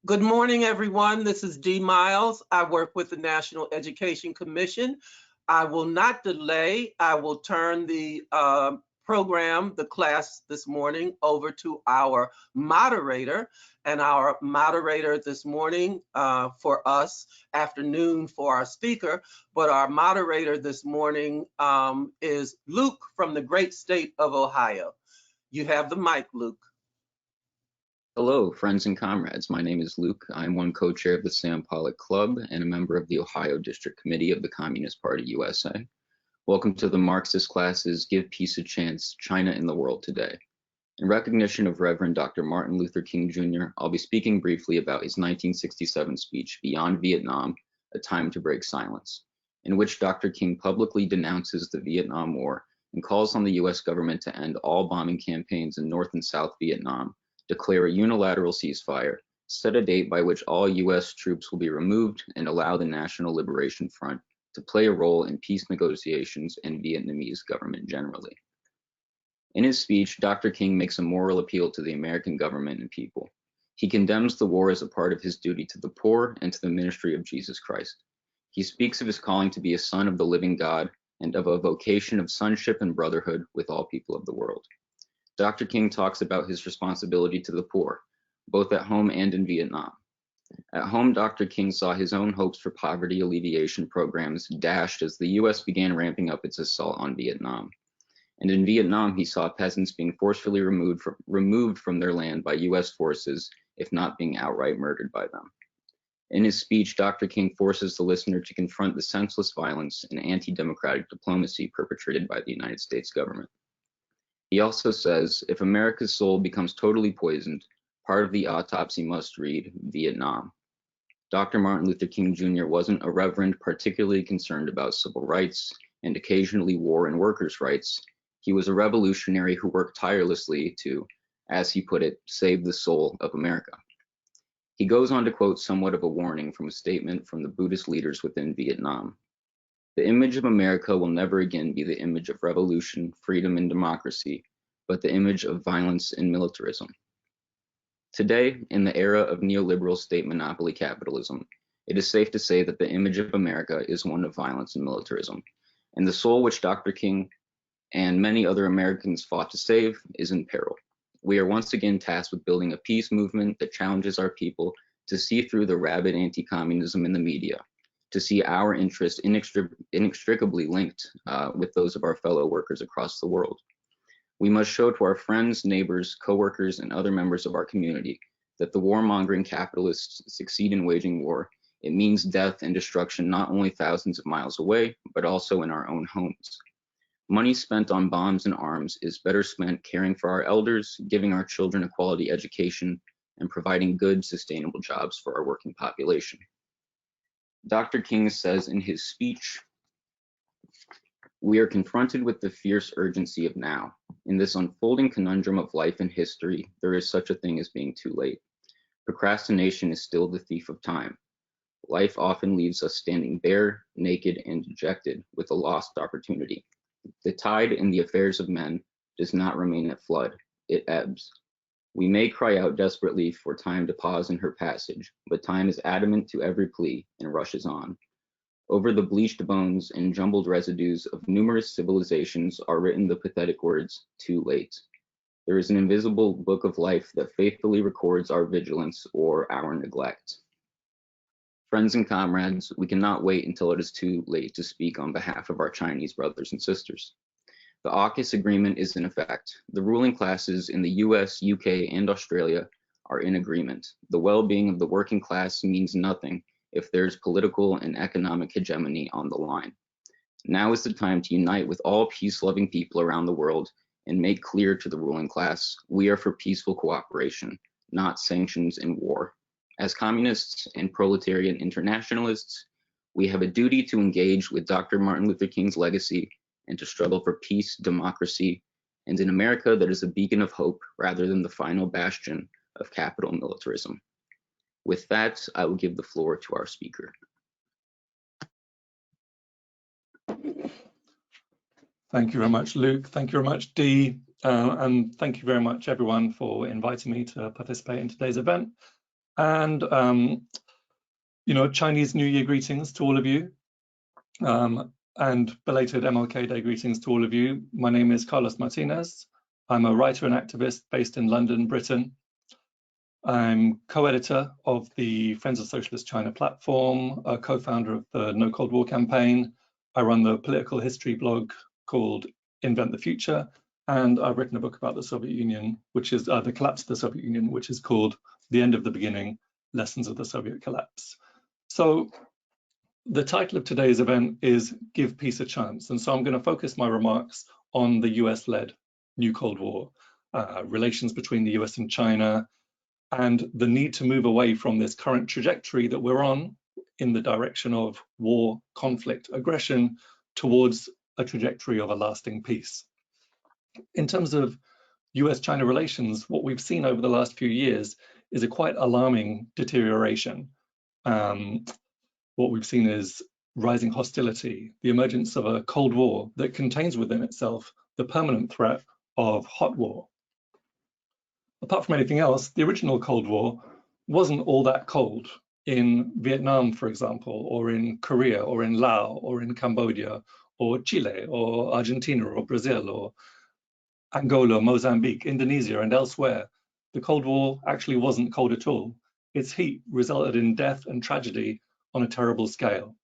Good morning, everyone. This is Dee Miles. I work with the National Education Commission. I will not delay. I will turn the the class this morning over to our moderator. And our moderator this morning for us, afternoon for our speaker, but our moderator this morning is Luke from the great state of Ohio. You have the mic, Luke. Hello, friends and comrades. My name is Luke. I'm one co-chair of the Sam Pollock Club and a member of the Ohio District Committee of the Communist Party USA. Welcome to the Marxist Classes, Give Peace a Chance, China in the World Today. In recognition of Reverend Dr. Martin Luther King Jr., I'll be speaking briefly about his 1967 speech, Beyond Vietnam, A Time to Break Silence, in which Dr. King publicly denounces the Vietnam War and calls on the US government to end all bombing campaigns in North and South Vietnam, declare a unilateral ceasefire, set a date by which all US troops will be removed, and allow the National Liberation Front to play a role in peace negotiations and Vietnamese government generally. In his speech, Dr. King makes a moral appeal to the American government and people. He condemns the war as a part of his duty to the poor and to the ministry of Jesus Christ. He speaks of his calling to be a son of the living God and of a vocation of sonship and brotherhood with all people of the world. Dr. King talks about his responsibility to the poor, both at home and in Vietnam. At home, Dr. King saw his own hopes for poverty alleviation programs dashed as the US began ramping up its assault on Vietnam. And in Vietnam, he saw peasants being forcefully removed from their land by US forces, if not being outright murdered by them. In his speech, Dr. King forces the listener to confront the senseless violence and anti-democratic diplomacy perpetrated by the United States government. He also says, if America's soul becomes totally poisoned, part of the autopsy must read Vietnam. Dr. Martin Luther King Jr. wasn't a reverend particularly concerned about civil rights and occasionally war and workers' rights. He was a revolutionary who worked tirelessly to, as he put it, save the soul of America. He goes on to quote somewhat of a warning from a statement from the Buddhist leaders within Vietnam. The image of America will never again be the image of revolution, freedom, and democracy, but the image of violence and militarism. Today, in the era of neoliberal state monopoly capitalism, it is safe to say that the image of America is one of violence and militarism, and the soul which Dr. King and many other Americans fought to save is in peril. We are once again tasked with building a peace movement that challenges our people to see through the rabid anti-communism in the media, to see our interests inextricably linked with those of our fellow workers across the world. We must show to our friends, neighbors, coworkers, and other members of our community that the warmongering capitalists succeed in waging war. It means death and destruction not only thousands of miles away, but also in our own homes. Money spent on bombs and arms is better spent caring for our elders, giving our children a quality education, and providing good, sustainable jobs for our working population. Dr. King says in his speech, we are confronted with the fierce urgency of now. In this unfolding conundrum of life and history, there is such a thing as being too late. Procrastination is still the thief of time. Life often leaves us standing bare, naked, and dejected with a lost opportunity. The tide in the affairs of men does not remain at flood, it ebbs. We may cry out desperately for time to pause in her passage, but time is adamant to every plea and rushes on. Over the bleached bones and jumbled residues of numerous civilizations are written the pathetic words, too late. There is an invisible book of life that faithfully records our vigilance or our neglect. Friends and comrades, we cannot wait until it is too late to speak on behalf of our Chinese brothers and sisters. The AUKUS agreement is in effect. The ruling classes in the US, UK, and Australia are in agreement. The well-being of the working class means nothing if there's political and economic hegemony on the line. Now is the time to unite with all peace-loving people around the world and make clear to the ruling class, we are for peaceful cooperation, not sanctions and war. As communists and proletarian internationalists, we have a duty to engage with Dr. Martin Luther King's legacy and to struggle for peace, democracy, and an America that is a beacon of hope rather than the final bastion of capital militarism. With that, I will give the floor to our speaker. Thank you very much, Luke. Thank you very much, Dee. And thank you very much, everyone, for inviting me to participate in today's event. And, Chinese New Year greetings to all of you. And belated MLK Day greetings to all of you. My name is Carlos Martinez. I'm a writer and activist based in London, Britain. I'm co-editor of the Friends of Socialist China platform, a co-founder of the No Cold War campaign. I run the political history blog called Invent the Future, and I've written a book about the Soviet Union, which is the collapse of the Soviet Union, which is called The End of the Beginning, Lessons of the Soviet Collapse. So the title of today's event is Give Peace a Chance. And so I'm going to focus my remarks on the US-led new Cold War, relations between the US and China, and the need to move away from this current trajectory that we're on in the direction of war, conflict, aggression, towards a trajectory of a lasting peace. In terms of US-China relations, what we've seen over the last few years is a quite alarming deterioration. What we've seen is rising hostility, the emergence of a Cold War that contains within itself the permanent threat of hot war. Apart from anything else, the original Cold War wasn't all that cold. In Vietnam, for example, or in Korea, or in Laos, or in Cambodia, or Chile, or Argentina, or Brazil, or Angola, Mozambique, Indonesia, and elsewhere, the Cold War actually wasn't cold at all. Its heat resulted in death and tragedy on a terrible scale.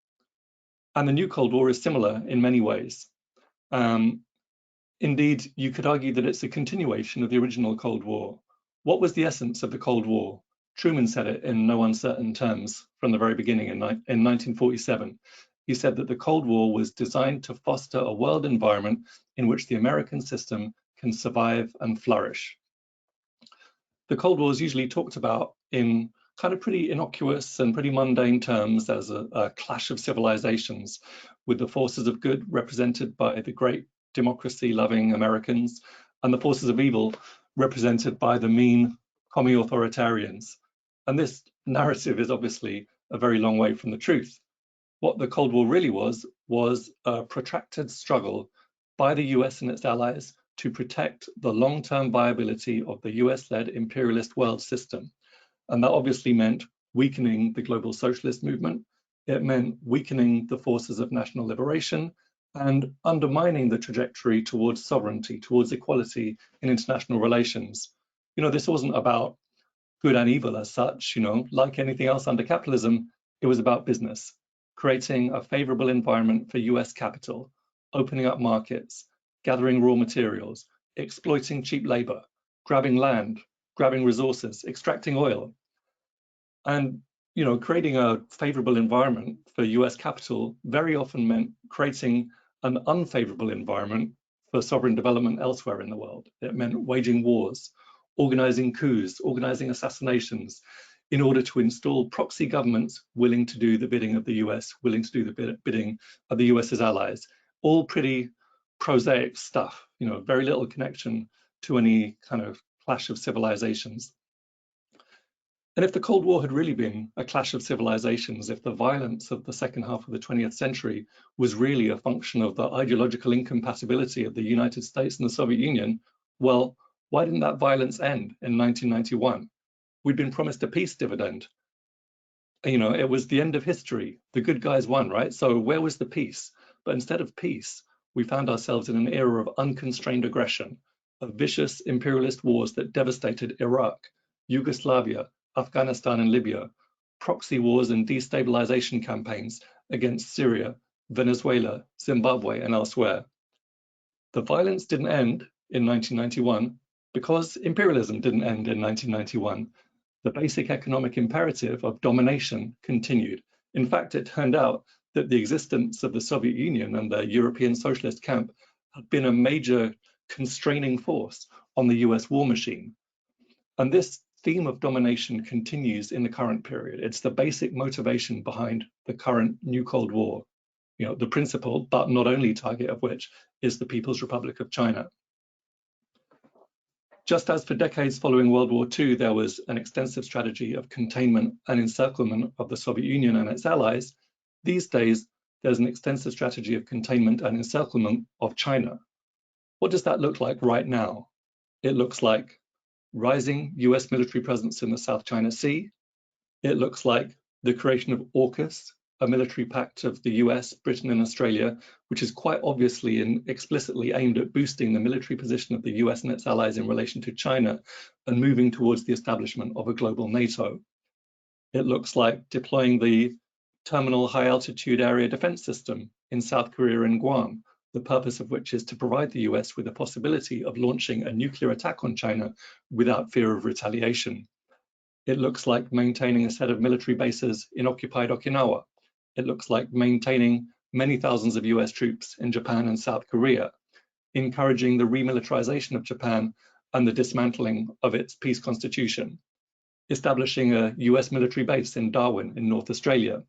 And the new Cold War is similar in many ways. Indeed, you could argue that it's a continuation of the original Cold War. What was the essence of the Cold War? Truman said it in no uncertain terms from the very beginning in 1947. He said that the Cold War was designed to foster a world environment in which the American system can survive and flourish. The Cold War is usually talked about in kind of pretty innocuous and pretty mundane terms as a clash of civilizations, with the forces of good represented by the great democracy-loving Americans and the forces of evil represented by the mean commie authoritarians. And this narrative is obviously a very long way from the truth. What the Cold War really was a protracted struggle by the US and its allies to protect the long-term viability of the US-led imperialist world system. And that obviously meant weakening the global socialist movement. It meant weakening the forces of national liberation and undermining the trajectory towards sovereignty, towards equality in international relations. This wasn't about good and evil as such, like anything else under capitalism, it was about business, creating a favorable environment for US capital, opening up markets, gathering raw materials, exploiting cheap labor, grabbing land, grabbing resources, extracting oil. And creating a favorable environment for US capital very often meant creating an unfavorable environment for sovereign development elsewhere in the world. It meant waging wars, organizing coups, organizing assassinations in order to install proxy governments willing to do the bidding of the US, willing to do the bidding of the US's allies. All pretty prosaic stuff, very little connection to any kind of clash of civilizations. And if the Cold War had really been a clash of civilizations, if the violence of the second half of the 20th century was really a function of the ideological incompatibility of the United States and the Soviet Union, well, why didn't that violence end in 1991? We'd been promised a peace dividend. It was the end of history. The good guys won, right? So where was the peace? But instead of peace, we found ourselves in an era of unconstrained aggression, of vicious imperialist wars that devastated Iraq, Yugoslavia, Afghanistan and Libya, proxy wars and destabilization campaigns against Syria, Venezuela, Zimbabwe, and elsewhere. The violence didn't end in 1991 because imperialism didn't end in 1991. The basic economic imperative of domination continued. In fact, it turned out that the existence of the Soviet Union and the European socialist camp had been a major constraining force on the US war machine. And this theme of domination continues in the current period. It's the basic motivation behind the current new Cold War, the principal, but not only target of which is the People's Republic of China. Just as for decades following World War II, there was an extensive strategy of containment and encirclement of the Soviet Union and its allies, these days, there's an extensive strategy of containment and encirclement of China. What does that look like right now? It looks like rising US military presence in the South China Sea, It looks like the creation of AUKUS, a military pact of the US, Britain, and Australia, which is quite obviously and explicitly aimed at boosting the military position of the US and its allies in relation to China and moving towards the establishment of a global NATO. It looks like deploying the Terminal High Altitude Area Defense System in South Korea and Guam, the purpose of which is to provide the US with the possibility of launching a nuclear attack on China without fear of retaliation. It looks like maintaining a set of military bases in occupied Okinawa. It looks like maintaining many thousands of US troops in Japan and South Korea, encouraging the remilitarization of Japan and the dismantling of its peace constitution, establishing a US military base in Darwin in North Australia,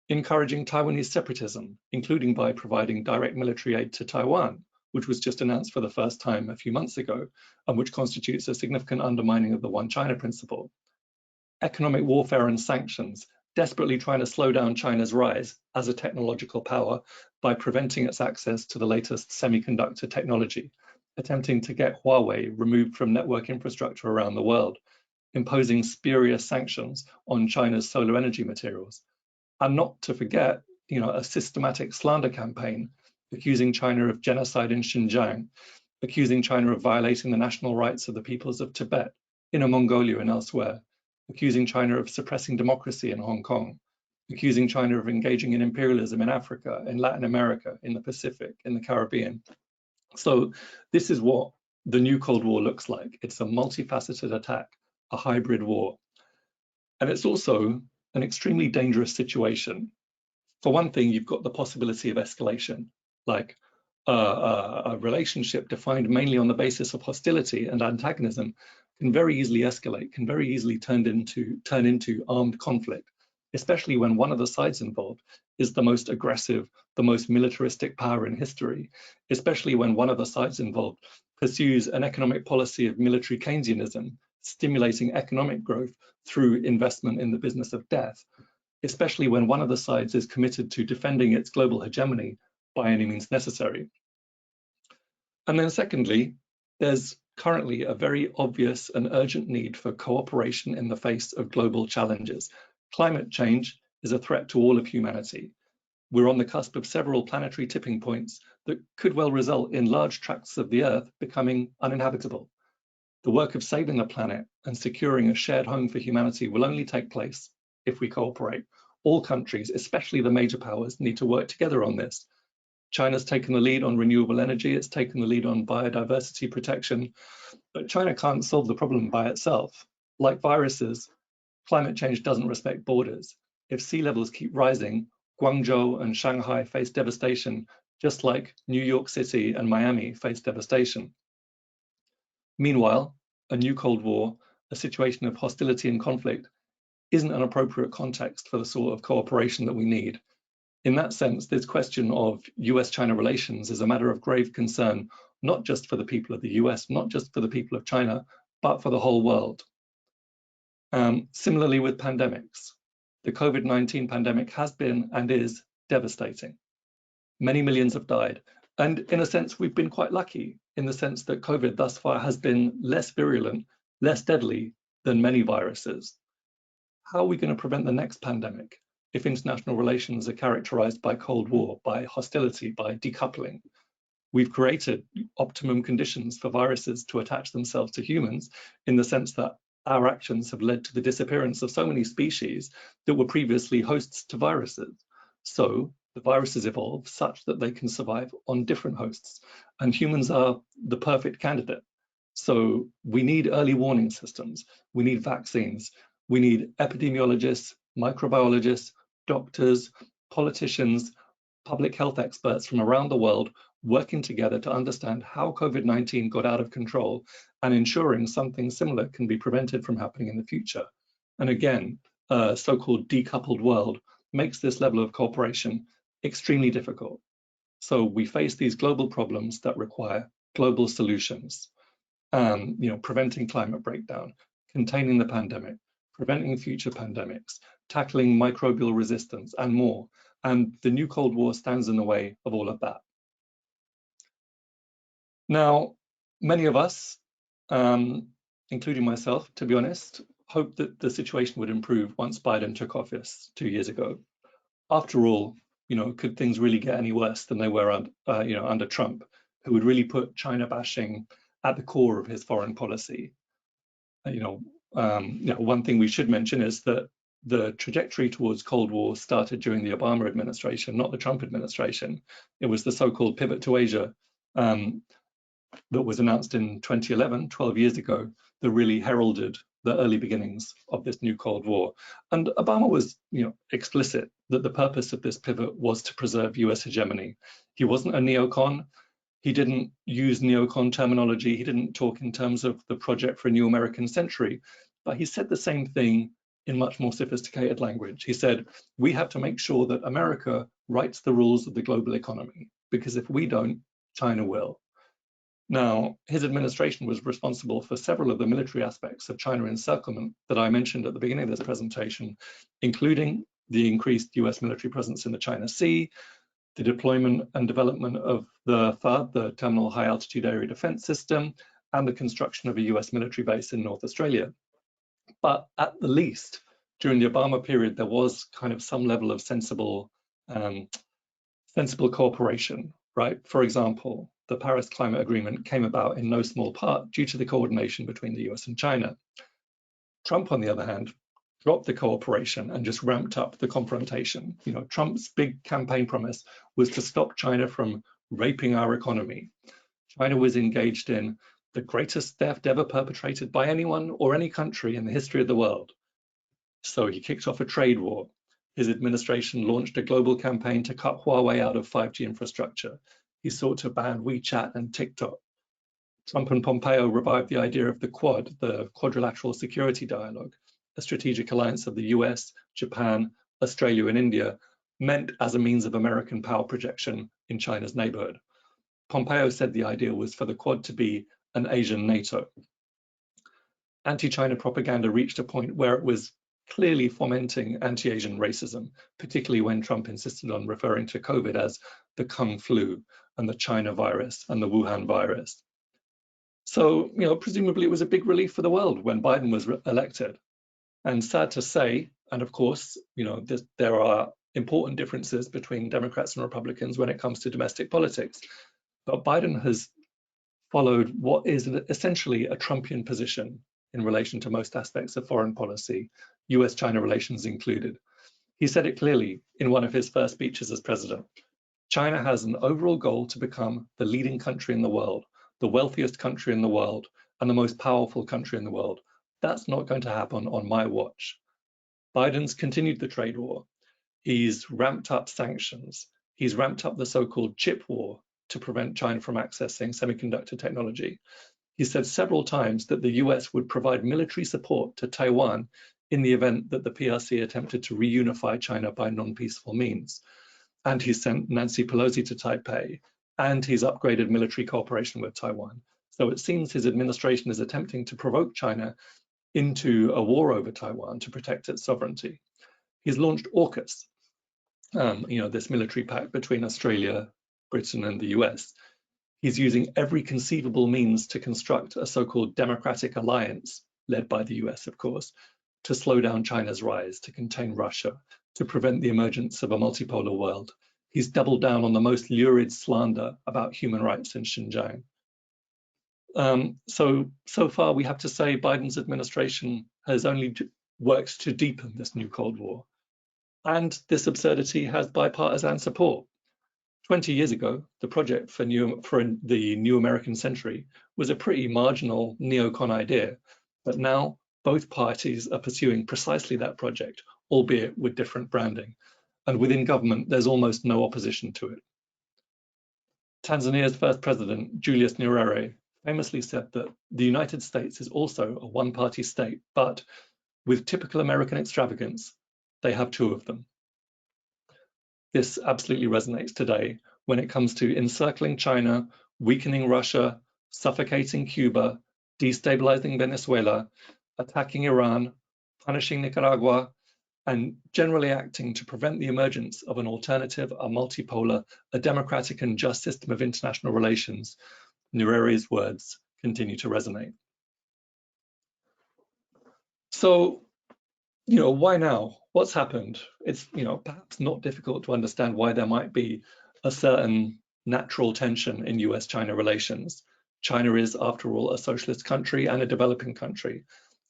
encouraging Taiwanese separatism, including by providing direct military aid to Taiwan, which was just announced for the first time a few months ago, and which constitutes a significant undermining of the One China principle. Economic warfare and sanctions, desperately trying to slow down China's rise as a technological power by preventing its access to the latest semiconductor technology, attempting to get Huawei removed from network infrastructure around the world, imposing spurious sanctions on China's solar energy materials, and not to forget, a systematic slander campaign accusing China of genocide in Xinjiang, accusing China of violating the national rights of the peoples of Tibet, Inner Mongolia and elsewhere, accusing China of suppressing democracy in Hong Kong, accusing China of engaging in imperialism in Africa, in Latin America, in the Pacific, in the Caribbean. So this is what the new Cold War looks like. It's a multifaceted attack, a hybrid war. And it's also an extremely dangerous situation. For one thing, you've got the possibility of escalation, like a relationship defined mainly on the basis of hostility and antagonism can very easily escalate, can very easily turn into armed conflict, especially when one of the sides involved is the most aggressive, the most militaristic power in history, especially when one of the sides involved pursues an economic policy of military Keynesianism, stimulating economic growth through investment in the business of death, especially when one of the sides is committed to defending its global hegemony by any means necessary. And then secondly, there's currently a very obvious and urgent need for cooperation in the face of global challenges. Climate change is a threat to all of humanity. We're on the cusp of several planetary tipping points that could well result in large tracts of the Earth becoming uninhabitable. The work of saving the planet and securing a shared home for humanity will only take place if we cooperate. All countries, especially the major powers, need to work together on this. China's taken the lead on renewable energy, it's taken the lead on biodiversity protection, but China can't solve the problem by itself. Like viruses, climate change doesn't respect borders. If sea levels keep rising, Guangzhou and Shanghai face devastation, just like New York City and Miami face devastation. Meanwhile, a new Cold War, a situation of hostility and conflict, isn't an appropriate context for the sort of cooperation that we need. In that sense, this question of US-China relations is a matter of grave concern, not just for the people of the US, not just for the people of China, but for the whole world. Similarly with pandemics, the COVID-19 pandemic has been and is devastating. Many millions have died. And in a sense, we've been quite lucky in the sense that COVID thus far has been less virulent, less deadly than many viruses. How are we going to prevent the next pandemic if international relations are characterized by Cold War, by hostility, by decoupling? We've created optimum conditions for viruses to attach themselves to humans in the sense that our actions have led to the disappearance of so many species that were previously hosts to viruses. So the viruses evolve such that they can survive on different hosts, and humans are the perfect candidate. So we need early warning systems, we need vaccines, we need epidemiologists, microbiologists, doctors, politicians, public health experts from around the world working together to understand how COVID-19 got out of control and ensuring something similar can be prevented from happening in the future. And again, a so-called decoupled world makes this level of cooperation extremely difficult. So we face these global problems that require global solutions. Preventing climate breakdown, containing the pandemic, preventing future pandemics, tackling microbial resistance, and more. And the new Cold War stands in the way of all of that. Now, many of us, including myself, to be honest, hoped that the situation would improve once Biden took office 2 years ago. After all, could things really get any worse than they were under Trump, who would really put China bashing at the core of his foreign policy? One thing we should mention is that the trajectory towards Cold War started during the Obama administration, not the Trump administration. It was the so-called pivot to Asia that was announced in 2011, 12 years ago, that really heralded the early beginnings of this new Cold War. And Obama was, explicit that the purpose of this pivot was to preserve US hegemony. He wasn't a neocon. He didn't use neocon terminology. He didn't talk in terms of the project for a new American century, but he said the same thing in much more sophisticated language. He said, we have to make sure that America writes the rules of the global economy, because if we don't, China will. Now, his administration was responsible for several of the military aspects of China encirclement that I mentioned at the beginning of this presentation, including the increased US military presence in the China Sea, the deployment and development of the THAAD, the Terminal High Altitude Area Defense System, and the construction of a US military base in North Australia. But at the least, during the Obama period, there was kind of some level of sensible cooperation, right? For example, the Paris Climate Agreement came about in no small part due to the coordination between the US and China. Trump, on the other hand, dropped the cooperation and just ramped up the confrontation. Trump's big campaign promise was to stop China from raping our economy. China was engaged in the greatest theft ever perpetrated by anyone or any country in the history of the world. So he kicked off a trade war. His administration launched a global campaign to cut Huawei out of 5G infrastructure. He sought to ban WeChat and TikTok. Trump and Pompeo revived the idea of the Quad, the Quadrilateral Security Dialogue, a strategic alliance of the US, Japan, Australia, and India, meant as a means of American power projection in China's neighborhood. Pompeo said the idea was for the Quad to be an Asian NATO. Anti-China propaganda reached a point where it was clearly fomenting anti-Asian racism, particularly when Trump insisted on referring to COVID as the Kung flu and the China virus and the Wuhan virus. So, presumably it was a big relief for the world when Biden was elected. And sad to say, and of course, there are important differences between Democrats and Republicans when it comes to domestic politics. But Biden has followed what is essentially a Trumpian position in relation to most aspects of foreign policy, US-China relations included. He said it clearly in one of his first speeches as president. China has an overall goal to become the leading country in the world, the wealthiest country in the world, and the most powerful country in the world. That's not going to happen on my watch. Biden's continued the trade war. He's ramped up sanctions. He's ramped up the so-called chip war to prevent China from accessing semiconductor technology. He said several times that the US would provide military support to Taiwan in the event that the PRC attempted to reunify China by non-peaceful means. And he sent Nancy Pelosi to Taipei, and he's upgraded military cooperation with Taiwan. So it seems his administration is attempting to provoke China into a war over Taiwan to protect its sovereignty. He's launched AUKUS, this military pact between Australia, Britain, and the US. He's using every conceivable means to construct a so-called democratic alliance, led by the US, of course, to slow down China's rise, to contain Russia, to prevent the emergence of a multipolar world. He's doubled down on the most lurid slander about human rights in Xinjiang. So far, we have to say Biden's administration has only worked to deepen this new Cold War. And this absurdity has bipartisan support. 20 years ago, the project for the New American Century was a pretty marginal neocon idea, but now both parties are pursuing precisely that project, albeit with different branding. And within government, there's almost no opposition to it. Tanzania's first president, Julius Nyerere, famously said that the United States is also a one-party state, but with typical American extravagance, they have two of them. This absolutely resonates today when it comes to encircling China, weakening Russia, suffocating Cuba, destabilizing Venezuela, attacking Iran, punishing Nicaragua, and generally acting to prevent the emergence of an alternative, a multipolar, a democratic and just system of international relations. Nyerere's words continue to resonate. So, why now? What's happened? It's, perhaps not difficult to understand why there might be a certain natural tension in US-China relations. China is, after all, a socialist country and a developing country.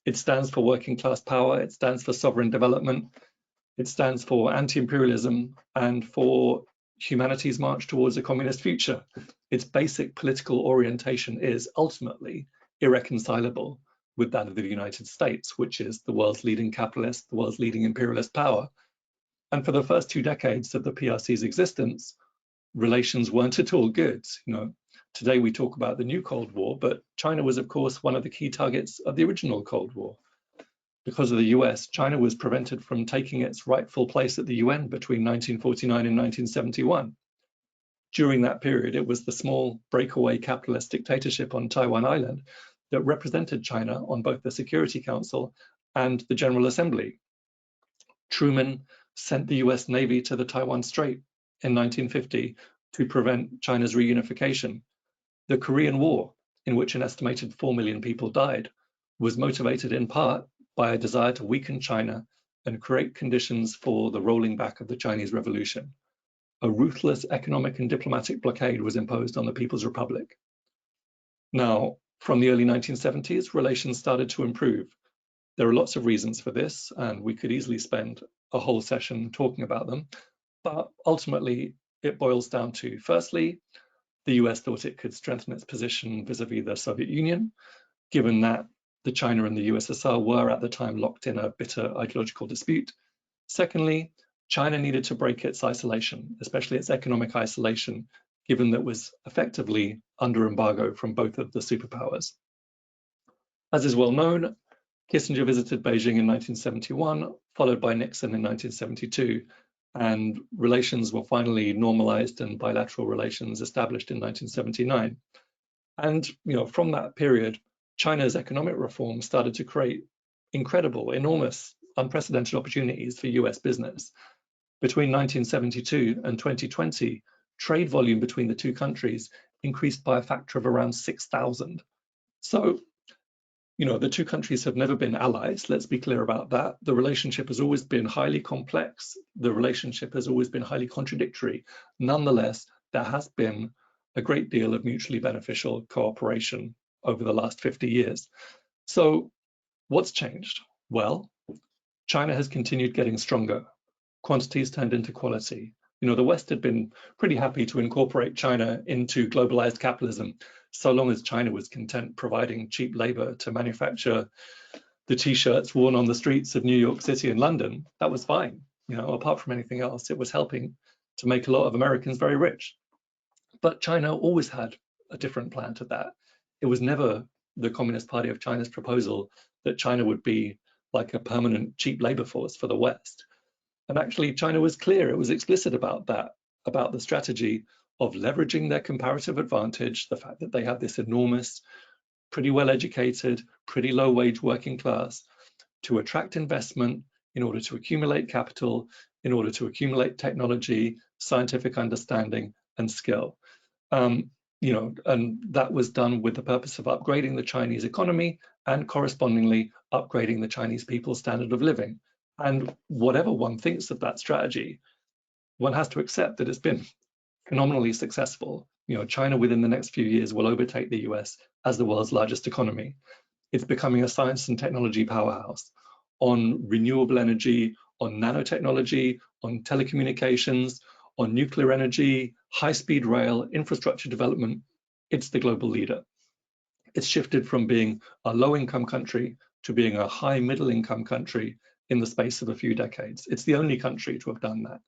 It stands for working class power, it stands for sovereign development, it stands for anti-imperialism and for humanity's march towards a communist future. Its basic political orientation is ultimately irreconcilable with that of the United States, which is the world's leading capitalist, the world's leading imperialist power. And for the first 2 decades of the PRC's existence, relations weren't at all good. Today we talk about the new Cold War, but China was, of course, one of the key targets of the original Cold War. Because of the US, China was prevented from taking its rightful place at the UN between 1949 and 1971. During that period, it was the small breakaway capitalist dictatorship on Taiwan Island that represented China on both the Security Council and the General Assembly. Truman sent the US Navy to the Taiwan Strait in 1950 to prevent China's reunification. The Korean War, in which an estimated 4 million people died, was motivated in part by a desire to weaken China and create conditions for the rolling back of the Chinese Revolution. A ruthless economic and diplomatic blockade was imposed on the People's Republic. Now, from the early 1970s, relations started to improve. There are lots of reasons for this, and we could easily spend a whole session talking about them, but ultimately it boils down to, firstly, the US thought it could strengthen its position vis-a-vis the Soviet Union, given that the China and the USSR were at the time locked in a bitter ideological dispute. Secondly, China needed to break its isolation, especially its economic isolation, given that it was effectively under embargo from both of the superpowers. As is well known, Kissinger visited Beijing in 1971, followed by Nixon in 1972, and relations were finally normalized and bilateral relations established in 1979. And from that period, China's economic reform started to create incredible, enormous, unprecedented opportunities for US business. Between 1972 and 2020, trade volume between the two countries increased by a factor of around 6,000. So, the two countries have never been allies, let's be clear about that. The relationship has always been highly complex. The relationship has always been highly contradictory. Nonetheless, there has been a great deal of mutually beneficial cooperation over the last 50 years. So what's changed? Well, China has continued getting stronger. Quantities turned into quality. The West had been pretty happy to incorporate China into globalized capitalism, so long as China was content providing cheap labor to manufacture the t-shirts worn on the streets of New York City and London. That was fine. Apart from anything else, it was helping to make a lot of Americans very rich. But China always had a different plan to that. It was never the Communist Party of China's proposal that China would be like a permanent cheap labor force for the West. And actually, China was clear, it was explicit about that, about the strategy of leveraging their comparative advantage, the fact that they had this enormous, pretty well-educated, pretty low-wage working class, to attract investment in order to accumulate capital, in order to accumulate technology, scientific understanding, and skill. And that was done with the purpose of upgrading the Chinese economy and correspondingly upgrading the Chinese people's standard of living. And whatever one thinks of that strategy, one has to accept that it's been phenomenally successful. China within the next few years will overtake the US as the world's largest economy. It's becoming a science and technology powerhouse on renewable energy, on nanotechnology, on telecommunications, on nuclear energy, high-speed rail, infrastructure development. It's the global leader. It's shifted from being a low-income country to being a high middle-income country in the space of a few decades. It's the only country to have done that.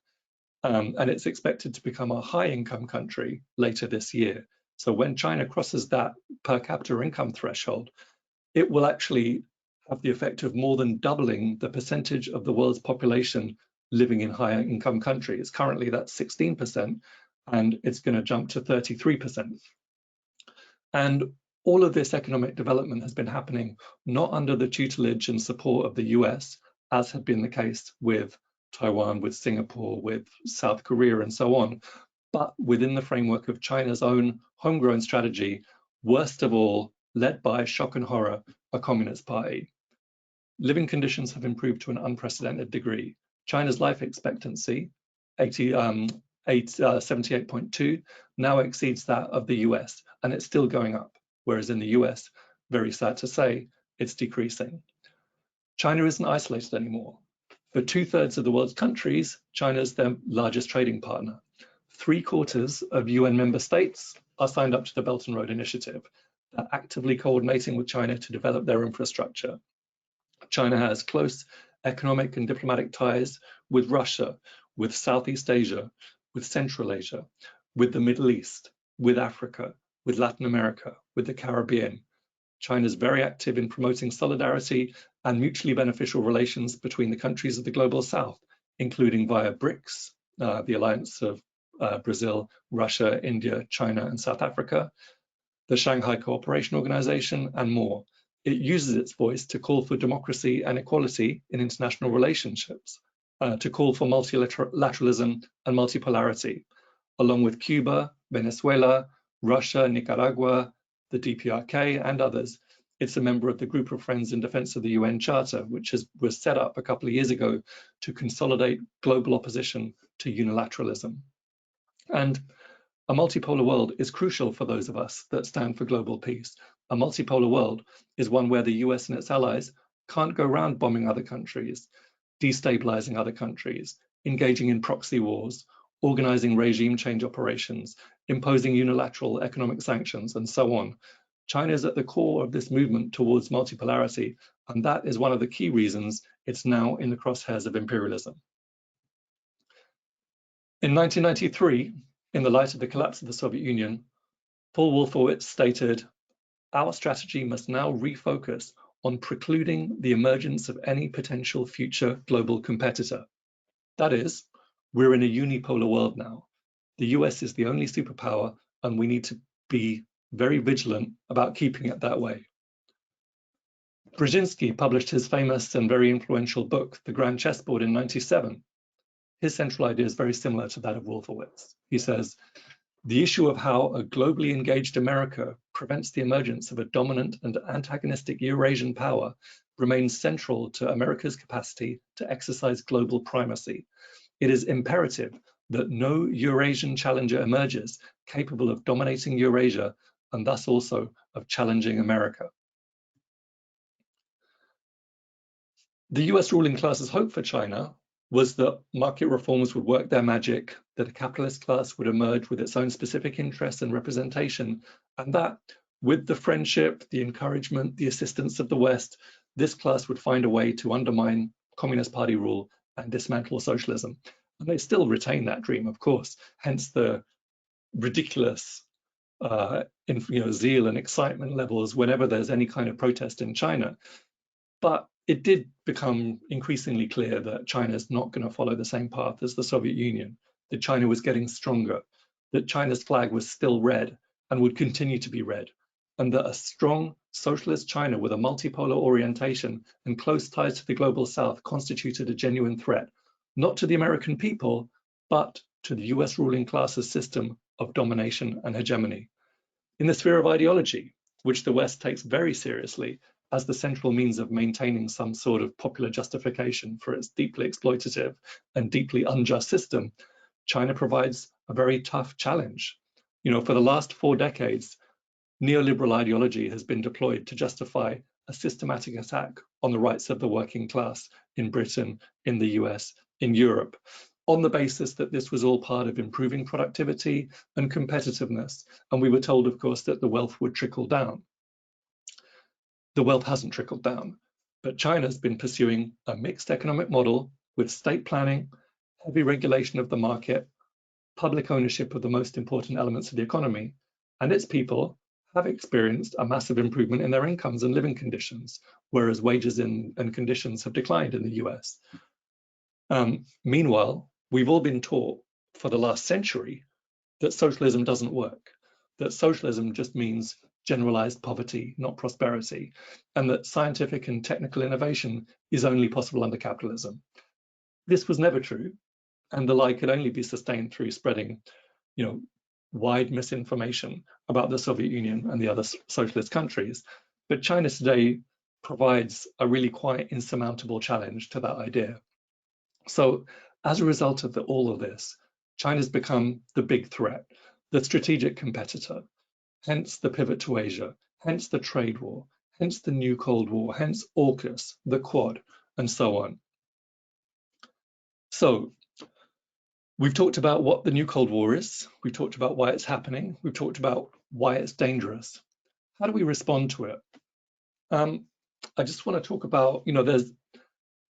And it's expected to become a high-income country later this year. So when China crosses that per capita income threshold, it will actually have the effect of more than doubling the percentage of the world's population living in higher income countries. Currently, that's 16%, and it's going to jump to 33%. And all of this economic development has been happening not under the tutelage and support of the US, as had been the case with Taiwan, with Singapore, with South Korea, and so on, but within the framework of China's own homegrown strategy, worst of all, led by, shock and horror, a communist party. living conditions have improved to an unprecedented degree. China's life expectancy, 78.2, now exceeds that of the US, and it's still going up, whereas in the US, very sad to say, it's decreasing. China isn't isolated anymore. For 2/3 of the world's countries, China is their largest trading partner. 3/4 of UN member states are signed up to the Belt and Road Initiative. They're actively coordinating with China to develop their infrastructure. China has close economic and diplomatic ties with Russia, with Southeast Asia, with Central Asia, with the Middle East, with Africa, with Latin America, with the Caribbean. China is very active in promoting solidarity and mutually beneficial relations between the countries of the Global South, including via BRICS, the alliance of Brazil, Russia, India, China, and South Africa, the Shanghai Cooperation Organization, and more. It uses its voice to call for democracy and equality in international relationships, to call for multilateralism and multipolarity, along with Cuba, Venezuela, Russia, Nicaragua, the DPRK, and others. It's a member of the Group of Friends in Defense of the UN Charter, which was set up a couple of years ago to consolidate global opposition to unilateralism. And a multipolar world is crucial for those of us that stand for global peace. A multipolar world is one where the US and its allies can't go around bombing other countries, destabilizing other countries, engaging in proxy wars, organizing regime change operations, imposing unilateral economic sanctions, and so on. China is at the core of this movement towards multipolarity, and that is one of the key reasons it's now in the crosshairs of imperialism. In 1993, in the light of the collapse of the Soviet Union, Paul Wolfowitz stated, "Our strategy must now refocus on precluding the emergence of any potential future global competitor." That is, we're in a unipolar world now. The US is the only superpower, and we need to be very vigilant about keeping it that way. Brzezinski published his famous and very influential book, The Grand Chessboard, in '97. His central idea is very similar to that of Wolfowitz. He says, "The issue of how a globally engaged America prevents the emergence of a dominant and antagonistic Eurasian power remains central to America's capacity to exercise global primacy. It is imperative that no Eurasian challenger emerges capable of dominating Eurasia and thus also of challenging America." The US ruling class's hope for China was that market reforms would work their magic, that a capitalist class would emerge with its own specific interests and representation, and that with the friendship, the encouragement, the assistance of the West, this class would find a way to undermine Communist Party rule and dismantle socialism. And they still retain that dream, of course, hence the ridiculous zeal and excitement levels whenever there's any kind of protest in China. But it did become increasingly clear that China is not going to follow the same path as the Soviet Union, that China was getting stronger, that China's flag was still red and would continue to be red, and that a strong socialist China with a multipolar orientation and close ties to the global South constituted a genuine threat, not to the American people, but to the US ruling class's system of domination and hegemony. In the sphere of ideology, which the West takes very seriously as the central means of maintaining some sort of popular justification for its deeply exploitative and deeply unjust system, China provides a very tough challenge. For the last 4 decades, neoliberal ideology has been deployed to justify a systematic attack on the rights of the working class in Britain, in the US, in Europe, on the basis that this was all part of improving productivity and competitiveness. And we were told, of course, that the wealth would trickle down. The wealth hasn't trickled down, but China's been pursuing a mixed economic model with state planning, heavy regulation of the market, public ownership of the most important elements of the economy, and its people have experienced a massive improvement in their incomes and living conditions, whereas wages and conditions have declined in the US. Meanwhile, we've all been taught for the last century that socialism doesn't work, that socialism just means generalized poverty, not prosperity, and that scientific and technical innovation is only possible under capitalism. This was never true, and the lie could only be sustained through spreading, wide misinformation about the Soviet Union and the other socialist countries. But China today provides a really quite insurmountable challenge to that idea. So as a result of all of this, China's become the big threat, the strategic competitor, hence the pivot to Asia, hence the trade war, hence the new Cold War, hence AUKUS, the Quad, and so on. So we've talked about what the new Cold War is. We've talked about why it's happening. We've talked about why it's dangerous. How do we respond to it? I just want to talk about,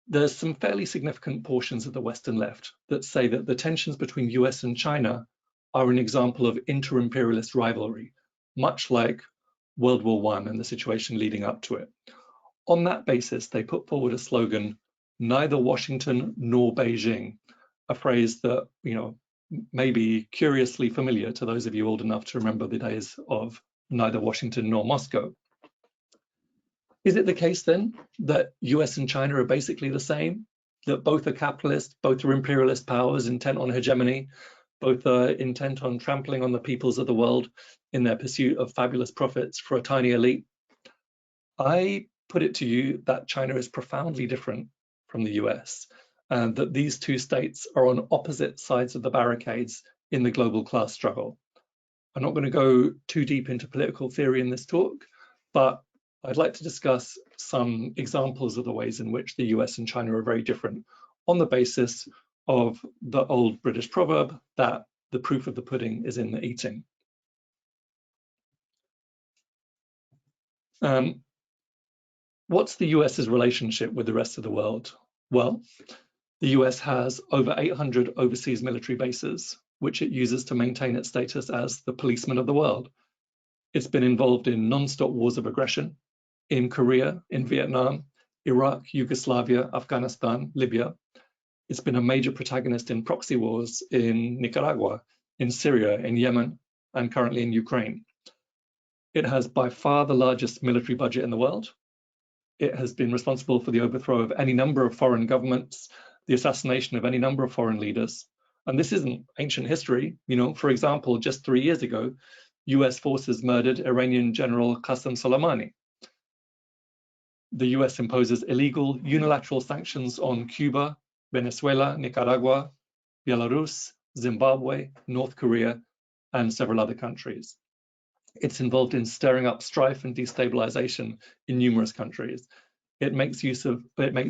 there's some fairly significant portions of the Western left that say that the tensions between US and China are an example of inter-imperialist rivalry, much like World War I and the situation leading up to it. On that basis, they put forward a slogan, neither Washington nor Beijing, a phrase that, may be curiously familiar to those of you old enough to remember the days of neither Washington nor Moscow. Is it the case then that US and China are basically the same, that both are capitalist, both are imperialist powers intent on hegemony, both are intent on trampling on the peoples of the world in their pursuit of fabulous profits for a tiny elite? I put it to you that China is profoundly different from the US, and that these two states are on opposite sides of the barricades in the global class struggle. I'm not going to go too deep into political theory in this talk, but I'd like to discuss some examples of the ways in which the US and China are very different on the basis of the old British proverb that the proof of the pudding is in the eating. What's the US's relationship with the rest of the world? Well, the US has over 800 overseas military bases, which it uses to maintain its status as the policeman of the world. It's been involved in non-stop wars of aggression in Korea, in Vietnam, Iraq, Yugoslavia, Afghanistan, Libya. It's been a major protagonist in proxy wars in Nicaragua, in Syria, in Yemen, and currently in Ukraine. It has by far the largest military budget in the world. It has been responsible for the overthrow of any number of foreign governments, the assassination of any number of foreign leaders. And this isn't ancient history. For example, just 3 years ago, US forces murdered Iranian General Qasem Soleimani. The US imposes illegal unilateral sanctions on Cuba, Venezuela, Nicaragua, Belarus, Zimbabwe, North Korea, and several other countries. It's involved in stirring up strife and destabilization in numerous countries. It makes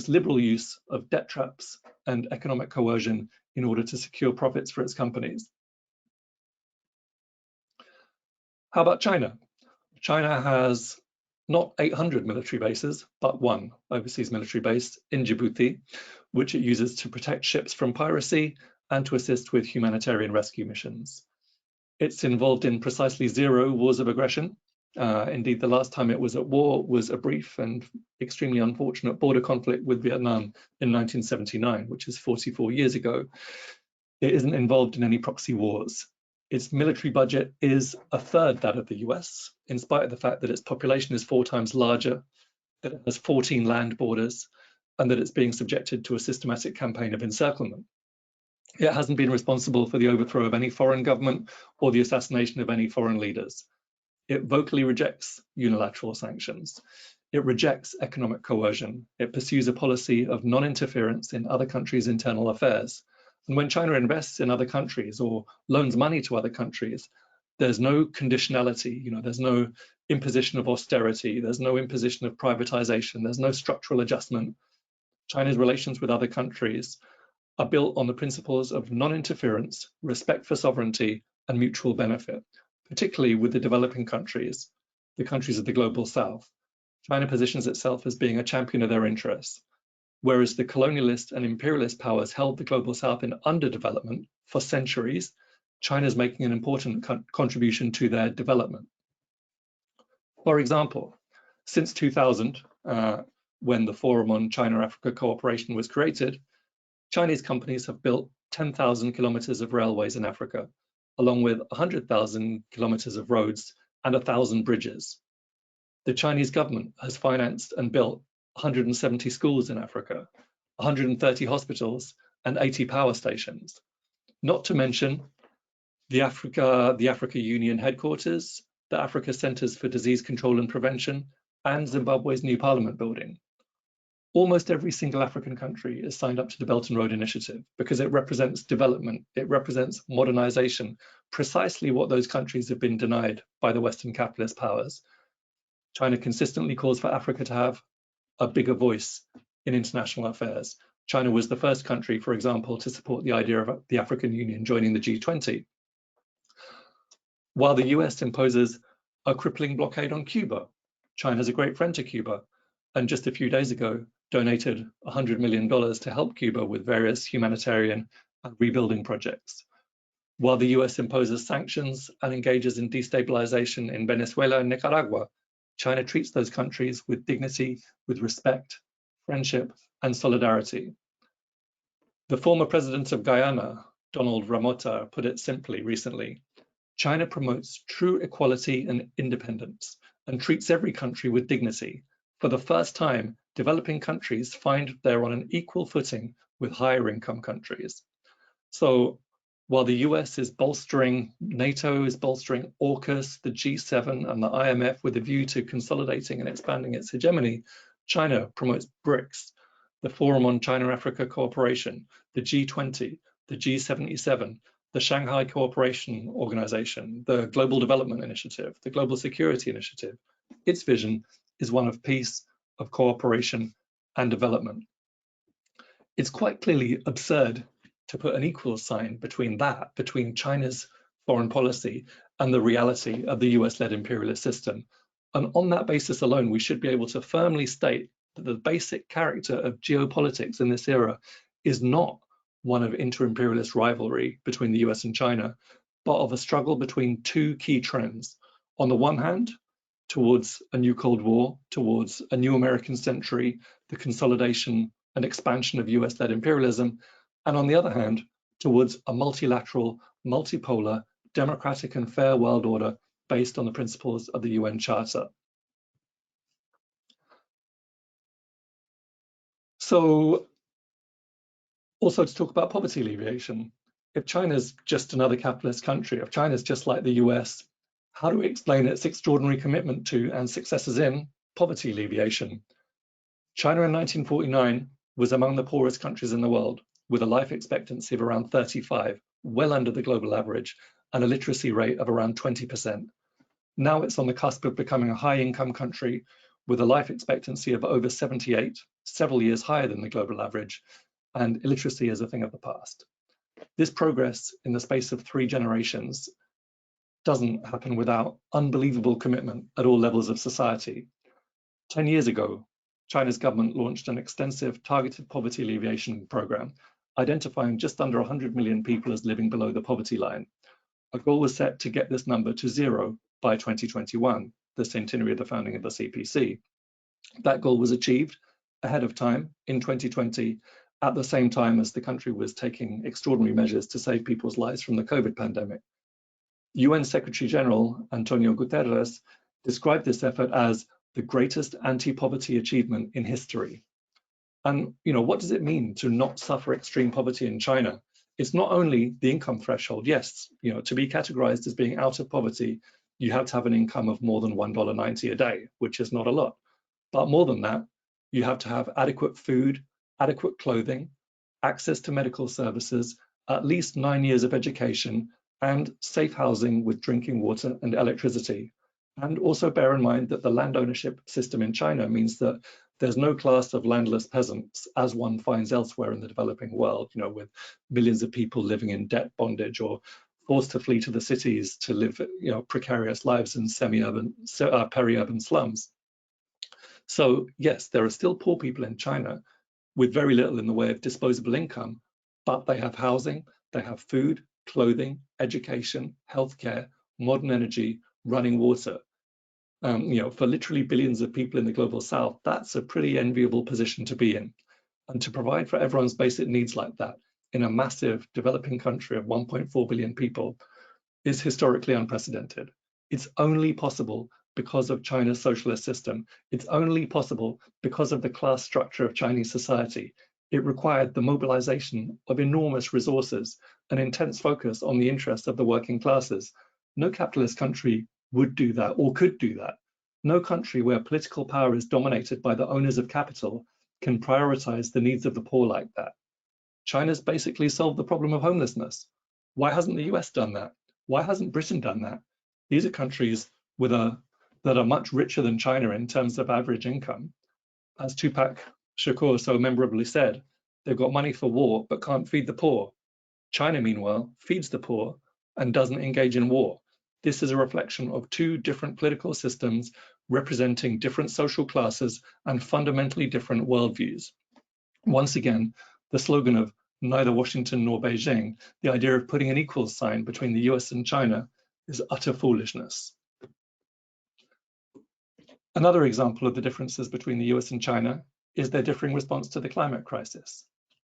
liberal use of debt traps and economic coercion in order to secure profits for its companies. How about China? China has not 800 military bases, but one overseas military base in Djibouti, which it uses to protect ships from piracy and to assist with humanitarian rescue missions. It's involved in precisely 0 wars of aggression. Indeed, the last time it was at war was a brief and extremely unfortunate border conflict with Vietnam in 1979, which is 44 years ago. It isn't involved in any proxy wars. Its military budget is a third that of the US, in spite of the fact that its population is 4 times larger, that it has 14 land borders, and that it's being subjected to a systematic campaign of encirclement. It hasn't been responsible for the overthrow of any foreign government or the assassination of any foreign leaders. It vocally rejects unilateral sanctions. It rejects economic coercion. It pursues a policy of non-interference in other countries' internal affairs. And when China invests in other countries or loans money to other countries, there's no conditionality, there's no imposition of austerity, there's no imposition of privatization, there's no structural adjustment. China's relations with other countries are built on the principles of non-interference, respect for sovereignty, and mutual benefit, particularly with the developing countries, the countries of the global south. China positions itself as being a champion of their interests, whereas the colonialist and imperialist powers held the global south in underdevelopment for centuries. China's making an important contribution to their development. For example, since 2000, when the Forum on China-Africa Cooperation was created, Chinese companies have built 10,000 kilometers of railways in Africa, along with 100,000 kilometers of roads and 1,000 bridges. The Chinese government has financed and built 170 schools in Africa, 130 hospitals, and 80 power stations. Not to mention the Africa Union headquarters, the Africa Centers for Disease Control and Prevention, and Zimbabwe's new parliament building. Almost every single African country is signed up to the Belt and Road Initiative because it represents development, it represents modernization, precisely what those countries have been denied by the Western capitalist powers. China consistently calls for Africa to have a bigger voice in international affairs. China was the first country, for example, to support the idea of the African Union joining the G20. While the US imposes a crippling blockade on Cuba, China's a great friend to Cuba, and just a few days ago donated $100 million to help Cuba with various humanitarian and rebuilding projects. While the US imposes sanctions and engages in destabilization in Venezuela and Nicaragua, China treats those countries with dignity, with respect, friendship, and solidarity. The former president of Guyana, Donald Ramota, put it simply recently: China promotes true equality and independence and treats every country with dignity. For the first time, developing countries find they're on an equal footing with higher income countries. So while the US is bolstering NATO, is bolstering AUKUS, the G7 and the IMF with a view to consolidating and expanding its hegemony, China promotes BRICS, the Forum on China-Africa Cooperation, the G20, the G77, the Shanghai Cooperation Organization, the Global Development Initiative, the Global Security Initiative. Its vision is one of peace, of cooperation, and development. It's quite clearly absurd to put an equal sign between that, between China's foreign policy and the reality of the US-led imperialist system. And on that basis alone, we should be able to firmly state that the basic character of geopolitics in this era is not one of inter-imperialist rivalry between the US and China, but of a struggle between two key trends. On the one hand, towards a new Cold War, towards a new American century, the consolidation and expansion of US-led imperialism, and on the other hand, towards a multilateral, multipolar, democratic and fair world order based on the principles of the UN Charter. So, also to talk about poverty alleviation. If China's just another capitalist country, if China's just like the US, how do we explain its extraordinary commitment to and successes in poverty alleviation? China in 1949 was among the poorest countries in the world, with a life expectancy of around 35, well under the global average, and a literacy rate of around 20%. Now it's on the cusp of becoming a high-income country with a life expectancy of over 78, several years higher than the global average, and illiteracy is a thing of the past. This progress in the space of 3 generations doesn't happen without unbelievable commitment at all levels of society. 10 years ago, China's government launched an extensive targeted poverty alleviation program, identifying just under 100 million people as living below the poverty line. A goal was set to get this number to 0 by 2021, the centenary of the founding of the CPC. That goal was achieved ahead of time in 2020, at the same time as the country was taking extraordinary measures to save people's lives from the COVID pandemic. UN Secretary General Antonio Guterres described this effort as the greatest anti-poverty achievement in history. And what does it mean to not suffer extreme poverty in China? It's not only the income threshold. Yes, to be categorized as being out of poverty, you have to have an income of more than $1.90 a day, which is not a lot. But more than that, you have to have adequate food, adequate clothing, access to medical services, at least 9 years of education, and safe housing with drinking water and electricity. And also bear in mind that the land ownership system in China means that there's no class of landless peasants as one finds elsewhere in the developing world, with millions of people living in debt bondage or forced to flee to the cities to live, precarious lives in peri-urban slums. So yes, there are still poor people in China with very little in the way of disposable income, but they have housing, they have food, clothing, education, healthcare, modern energy, running water. For literally billions of people in the global south, that's a pretty enviable position to be in. And to provide for everyone's basic needs like that in a massive developing country of 1.4 billion people is historically unprecedented. It's only possible because of China's socialist system. It's only possible because of the class structure of Chinese society. It required the mobilization of enormous resources, an intense focus on the interests of the working classes. No capitalist country would do that or could do that. No country where political power is dominated by the owners of capital can prioritize the needs of the poor like that. China's basically solved the problem of homelessness. Why hasn't the US done that? Why hasn't Britain done that? These are countries that are much richer than China in terms of average income. As Tupac Shakur so memorably said, they've got money for war, but can't feed the poor. China, meanwhile, feeds the poor and doesn't engage in war. This is a reflection of two different political systems representing different social classes and fundamentally different worldviews. Once again, the slogan of neither Washington nor Beijing, the idea of putting an equals sign between the US and China, is utter foolishness. Another example of the differences between the US and China is their differing response to the climate crisis.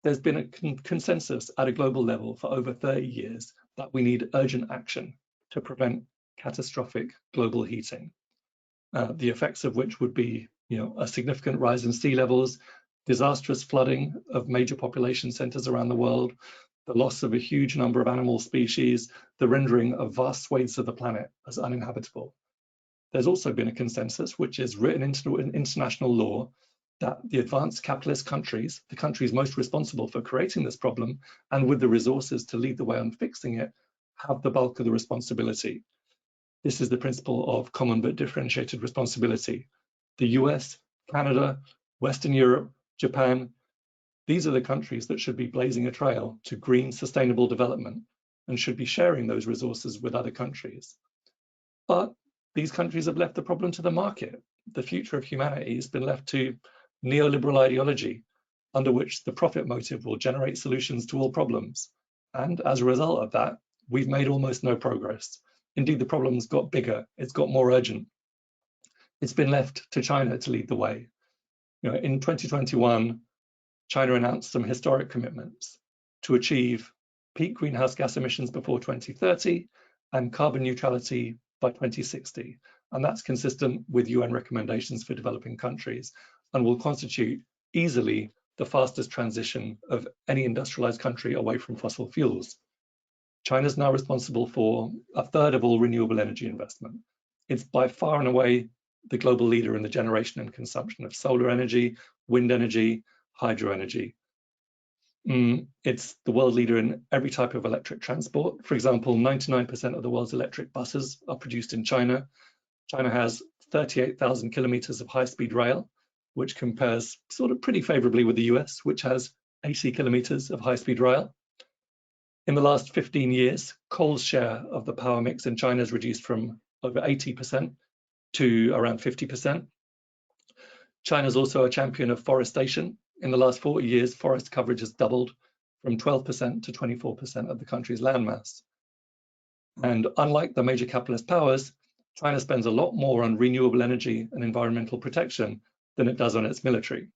There's been a consensus at a global level for over 30 years that we need urgent action to prevent catastrophic global heating, the effects of which would be, a significant rise in sea levels, disastrous flooding of major population centers around the world, the loss of a huge number of animal species, the rendering of vast swathes of the planet as uninhabitable. There's also been a consensus, which is written into international law, that the advanced capitalist countries, the countries most responsible for creating this problem and with the resources to lead the way on fixing it, have the bulk of the responsibility. This is the principle of common but differentiated responsibility. The US, Canada, Western Europe, Japan, these are the countries that should be blazing a trail to green, sustainable development and should be sharing those resources with other countries. But these countries have left the problem to the market. The future of humanity has been left to neoliberal ideology, under which the profit motive will generate solutions to all problems. And as a result of that, we've made almost no progress. Indeed, the problem's got bigger, it's got more urgent. It's been left to China to lead the way. In 2021, China announced some historic commitments to achieve peak greenhouse gas emissions before 2030 and carbon neutrality by 2060. And that's consistent with UN recommendations for developing countries and will constitute easily the fastest transition of any industrialized country away from fossil fuels. China is now responsible for a third of all renewable energy investment. It's by far and away the global leader in the generation and consumption of solar energy, wind energy, hydro energy. It's the world leader in every type of electric transport. For example, 99% of the world's electric buses are produced in China. China has 38,000 kilometers of high-speed rail, which compares sort of pretty favorably with the US, which has 80 kilometers of high-speed rail. In the last 15 years, coal's share of the power mix in China has reduced from over 80% to around 50%. China's also a champion of forestation. In the last 40 years, forest coverage has doubled from 12% to 24% of the country's landmass. And unlike the major capitalist powers, China spends a lot more on renewable energy and environmental protection than it does on its military.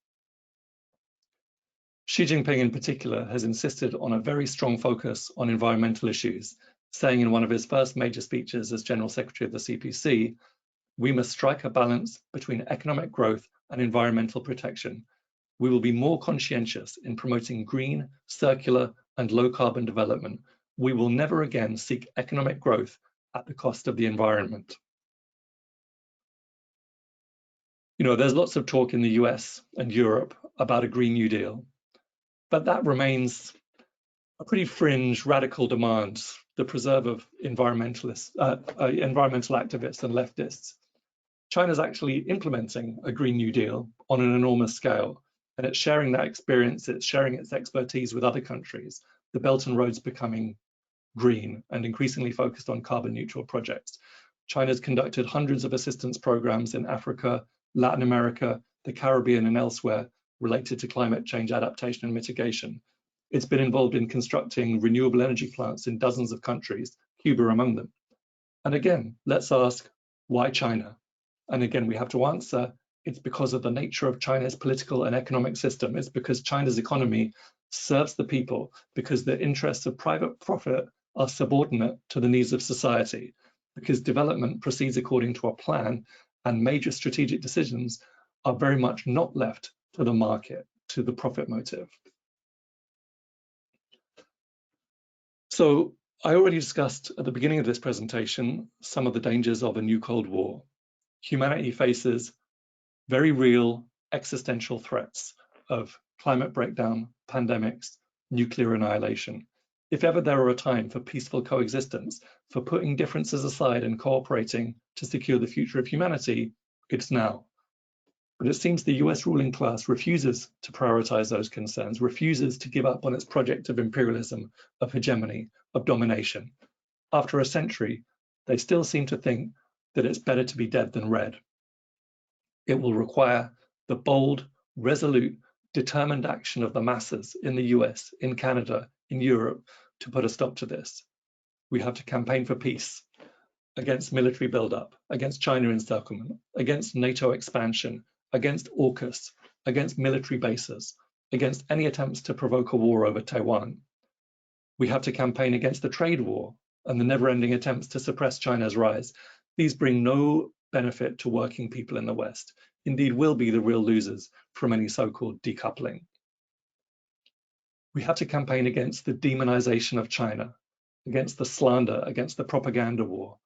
Xi Jinping in particular has insisted on a very strong focus on environmental issues, saying in one of his first major speeches as General Secretary of the CPC, we must strike a balance between economic growth and environmental protection. We will be more conscientious in promoting green, circular, and low carbon development. We will never again seek economic growth at the cost of the environment. There's lots of talk in the US and Europe about a Green New Deal, but that remains a pretty fringe, radical demand, the preserve of environmental activists and leftists. China's actually implementing a Green New Deal on an enormous scale, and it's sharing that experience, it's sharing its expertise with other countries. The Belt and Road's becoming green and increasingly focused on carbon neutral projects. China's conducted hundreds of assistance programs in Africa, Latin America, the Caribbean, and elsewhere related to climate change adaptation and mitigation. It's been involved in constructing renewable energy plants in dozens of countries, Cuba among them. And again, let's ask, why China? And again, we have to answer, it's because of the nature of China's political and economic system. It's because China's economy serves the people, because the interests of private profit are subordinate to the needs of society, because development proceeds according to a plan and major strategic decisions are very much not left to the market, to the profit motive. So I already discussed at the beginning of this presentation some of the dangers of a new Cold War. Humanity faces very real existential threats of climate breakdown, pandemics, nuclear annihilation. If ever there were a time for peaceful coexistence, for putting differences aside and cooperating to secure the future of humanity, it's now. But it seems the US ruling class refuses to prioritize those concerns, refuses to give up on its project of imperialism, of hegemony, of domination. After a century, they still seem to think that it's better to be dead than red. It will require the bold, resolute, determined action of the masses in the US, in Canada, in Europe to put a stop to this. We have to campaign for peace, against military buildup, against China encirclement, against NATO expansion, against AUKUS, against military bases, against any attempts to provoke a war over Taiwan. We have to campaign against the trade war and the never-ending attempts to suppress China's rise. These bring no benefit to working people in the West, indeed will be the real losers from any so-called decoupling. We have to campaign against the demonization of China, against the slander, against the propaganda war.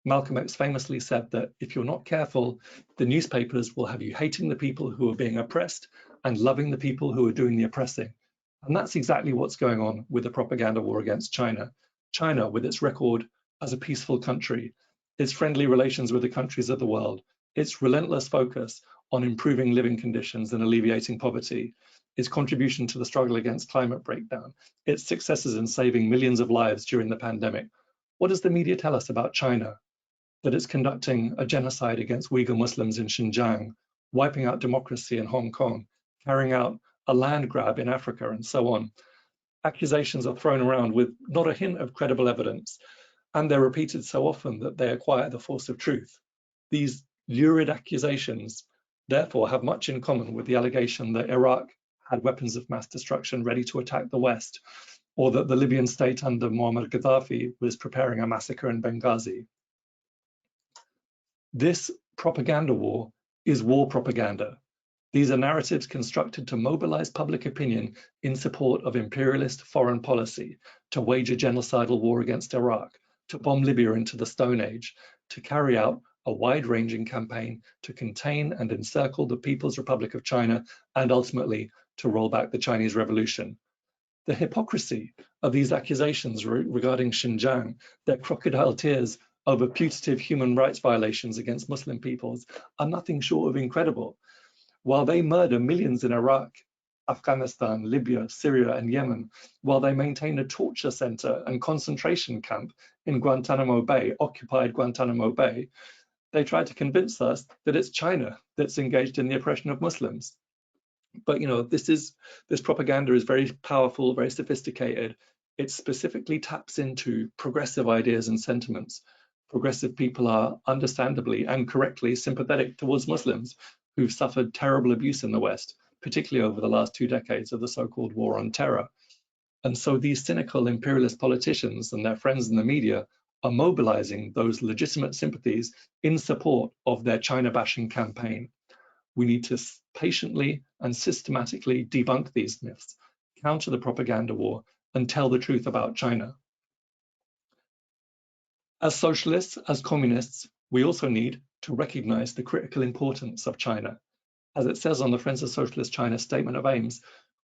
Malcolm X famously said that if you're not careful, the newspapers will have you hating the people who are being oppressed and loving the people who are doing the oppressing. And that's exactly what's going on with the propaganda war against China. China, with its record as a peaceful country, its friendly relations with the countries of the world, its relentless focus on improving living conditions and alleviating poverty, its contribution to the struggle against climate breakdown, its successes in saving millions of lives during the pandemic. What does the media tell us about China? That it's conducting a genocide against Uyghur Muslims in Xinjiang, wiping out democracy in Hong Kong, carrying out a land grab in Africa, and so on. Accusations are thrown around with not a hint of credible evidence, and they're repeated so often that they acquire the force of truth. These lurid accusations, therefore, have much in common with the allegation that Iraq had weapons of mass destruction ready to attack the West, or that the Libyan state under Muammar Gaddafi was preparing a massacre in Benghazi. This propaganda war is war propaganda. These are narratives constructed to mobilize public opinion in support of imperialist foreign policy, to wage a genocidal war against Iraq, to bomb Libya into the Stone Age, to carry out a wide-ranging campaign to contain and encircle the People's Republic of China, and ultimately to roll back the Chinese Revolution. The hypocrisy of these accusations regarding Xinjiang, their crocodile tears over putative human rights violations against Muslim peoples, are nothing short of incredible. While they murder millions in Iraq, Afghanistan, Libya, Syria, and Yemen, while they maintain a torture center and concentration camp in Guantanamo Bay, occupied Guantanamo Bay, they try to convince us that it's China that's engaged in the oppression of Muslims. But this propaganda is very powerful, very sophisticated. It specifically taps into progressive ideas and sentiments. Progressive people are understandably and correctly sympathetic towards Muslims who've suffered terrible abuse in the West, particularly over the last 2 decades of the so-called war on terror. And so these cynical imperialist politicians and their friends in the media are mobilizing those legitimate sympathies in support of their China-bashing campaign. We need to patiently and systematically debunk these myths, counter the propaganda war, and tell the truth about China. As socialists, as communists, we also need to recognize the critical importance of China. As it says on the Friends of Socialist China Statement of Aims,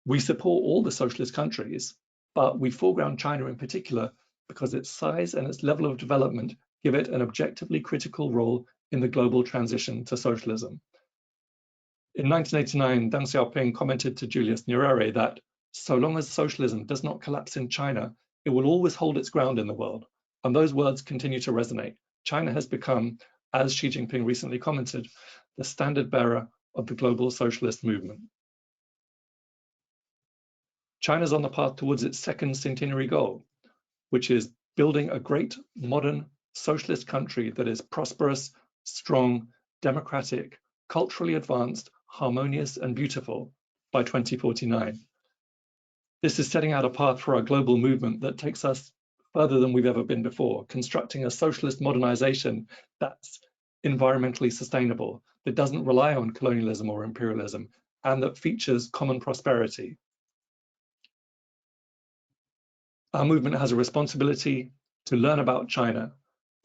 we support all the socialist countries, but we foreground China in particular because its size and its level of development give it an objectively critical role in the global transition to socialism. In 1989, Deng Xiaoping commented to Julius Nyerere that so long as socialism does not collapse in China, it will always hold its ground in the world. And those words continue to resonate. China has become, as Xi Jinping recently commented, the standard bearer of the global socialist movement. China's on the path towards its second centenary goal, which is building a great modern socialist country that is prosperous, strong, democratic, culturally advanced, harmonious, and beautiful by 2049. This is setting out a path for our global movement that takes us further than we've ever been before, constructing a socialist modernization that's environmentally sustainable, that doesn't rely on colonialism or imperialism, and that features common prosperity. Our movement has a responsibility to learn about China,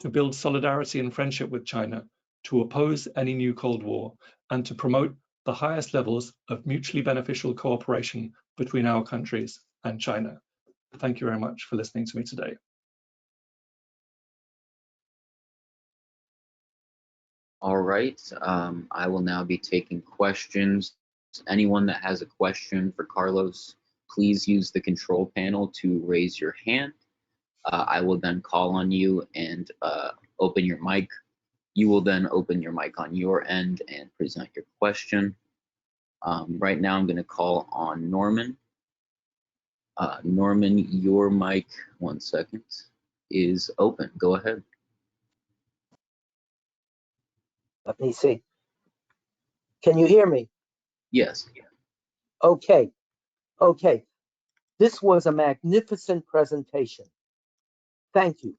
to build solidarity and friendship with China, to oppose any new Cold War and to promote the highest levels of mutually beneficial cooperation between our countries and China. Thank you very much for listening to me today. All right, I will now be taking questions. Anyone that has a question for Carlos, please use the control panel to raise your hand. I will then call on you and open your mic. You will then open your mic on your end and present your question. Right now I'm going to call on Norman. Norman, your mic, 1 second, is open. Go ahead. Let me see. Can you hear me? Yes. Okay. Okay. This was a magnificent presentation. Thank you.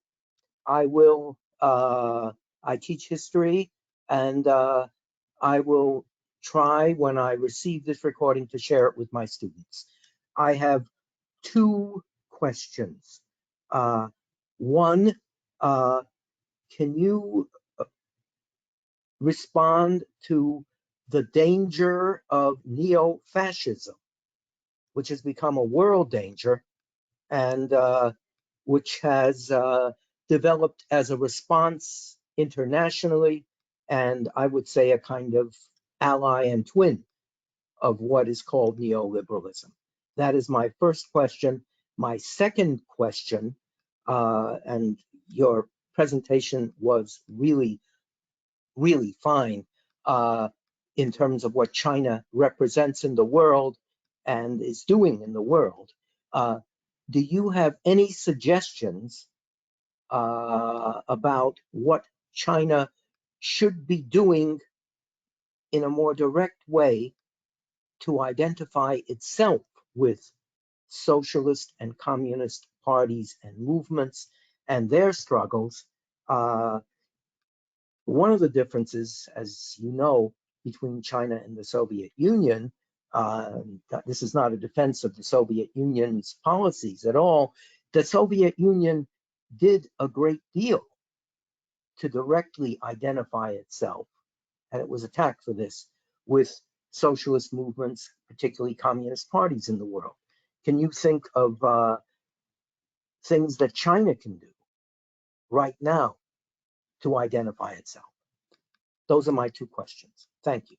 I will, I teach history, and I will try when I receive this recording to share it with my students. I have 2 questions. One, can you respond to the danger of neo-fascism, which has become a world danger and which has developed as a response internationally, and I would say a kind of ally and twin of what is called neoliberalism? That is my first question. My second question, and your presentation was really fine in terms of what China represents in the world and is doing in the world. Do you have any suggestions about what China should be doing in a more direct way to identify itself with socialist and communist parties and movements and their struggles? One of the differences, as you know, between China and the Soviet Union, this is not a defense of the Soviet Union's policies at all. The Soviet Union did a great deal to directly identify itself, and it was attacked for this, with socialist movements, particularly communist parties in the world. Can you think of things that China can do right now to identify itself? Those are my 2 questions. Thank you.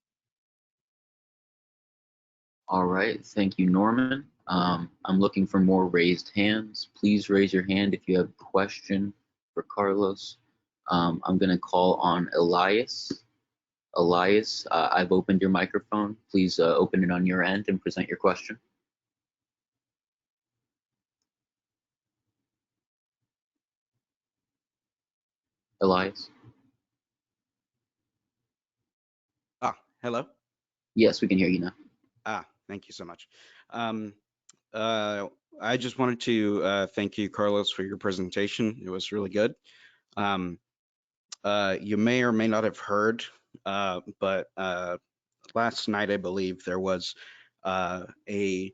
All right, thank you, Norman. I'm looking for more raised hands. Please raise your hand if you have a question for Carlos. I'm going to call on Elias. Elias, I've opened your microphone. Please open it on your end and present your question. Elias? Hello? Yes, we can hear you now. Thank you so much. I just wanted to thank you, Carlos, for your presentation. It was really good. You may or may not have heard, but last night, I believe, there was a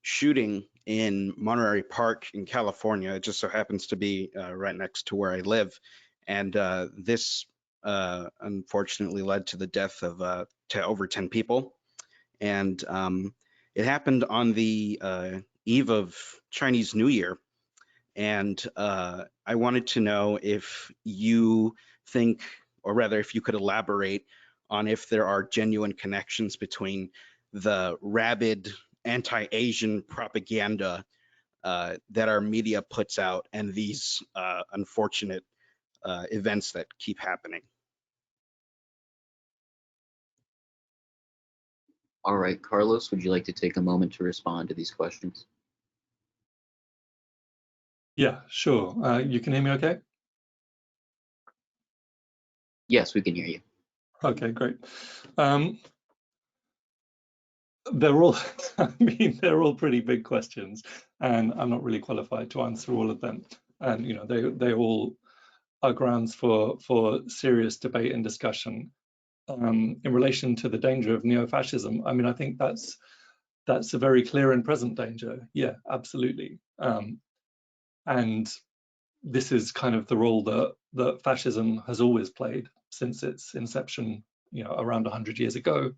shooting in Monterey Park in California. It just so happens to be right next to where I live. And this unfortunately led to the death of to over 10 people. And it happened on the eve of Chinese New Year. And I wanted to know if you think, or rather if you could elaborate on if there are genuine connections between the rabid anti-Asian propaganda that our media puts out and these unfortunate events that keep happening. All right, Carlos, would you like to take a moment to respond to these questions? Yeah, sure. You can hear me okay? Yes, we can hear you. Okay, great. They're all, I mean, they're all pretty big questions, and I'm not really qualified to answer all of them. And you know, they all are grounds for serious debate and discussion. In relation to the danger of neo-fascism, I mean, I think that's a very clear and present danger. Yeah, absolutely. And this is kind of the role that fascism has always played. since its inception, around 100 years ago,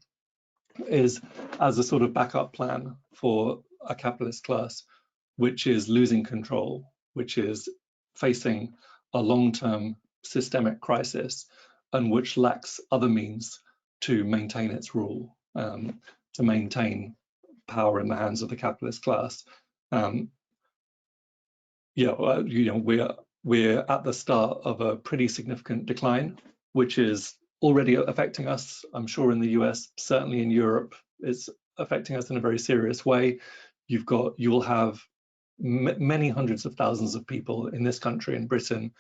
is as a sort of backup plan for a capitalist class which is losing control, which is facing a long-term systemic crisis, and which lacks other means to maintain its rule, to maintain power in the hands of the capitalist class. We're at the start of a pretty significant decline, which is already affecting us, I'm sure, in the US, certainly in Europe. It's affecting us in a very serious way. You'll have many hundreds of thousands of people in this country, in Britain,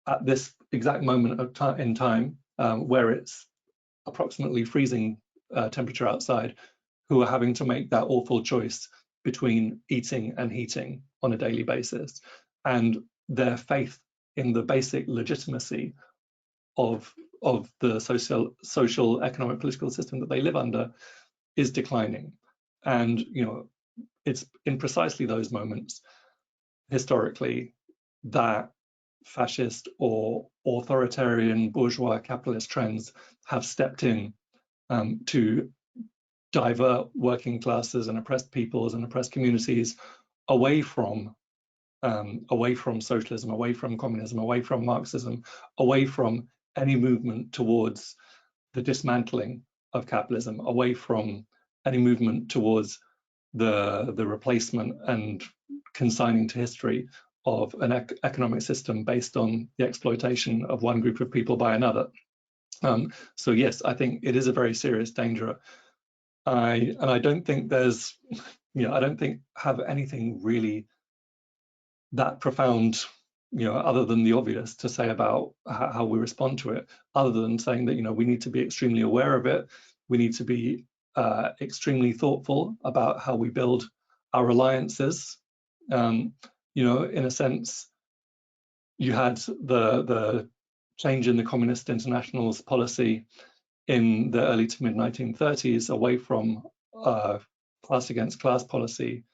at this exact moment in time, where it's approximately freezing temperature outside, who are having to make that awful choice between eating and heating on a daily basis. And their faith in the basic legitimacy of the social, economic, political system that they live under is declining. And it's in precisely those moments, historically, that fascist or authoritarian bourgeois capitalist trends have stepped in to divert working classes and oppressed peoples and oppressed communities away from socialism, away from communism, away from Marxism, away from any movement towards the dismantling of capitalism, away from any movement towards the replacement and consigning to history of an economic system based on the exploitation of one group of people by another. So yes, I think it is a very serious danger. I don't think there's, I don't think have anything really that profound, other than the obvious, to say about how we respond to it, other than saying that, we need to be extremely aware of it. We need to be extremely thoughtful about how we build our alliances. In a sense, you had the change in the Communist International's policy in the early to mid 1930s away from class against class policy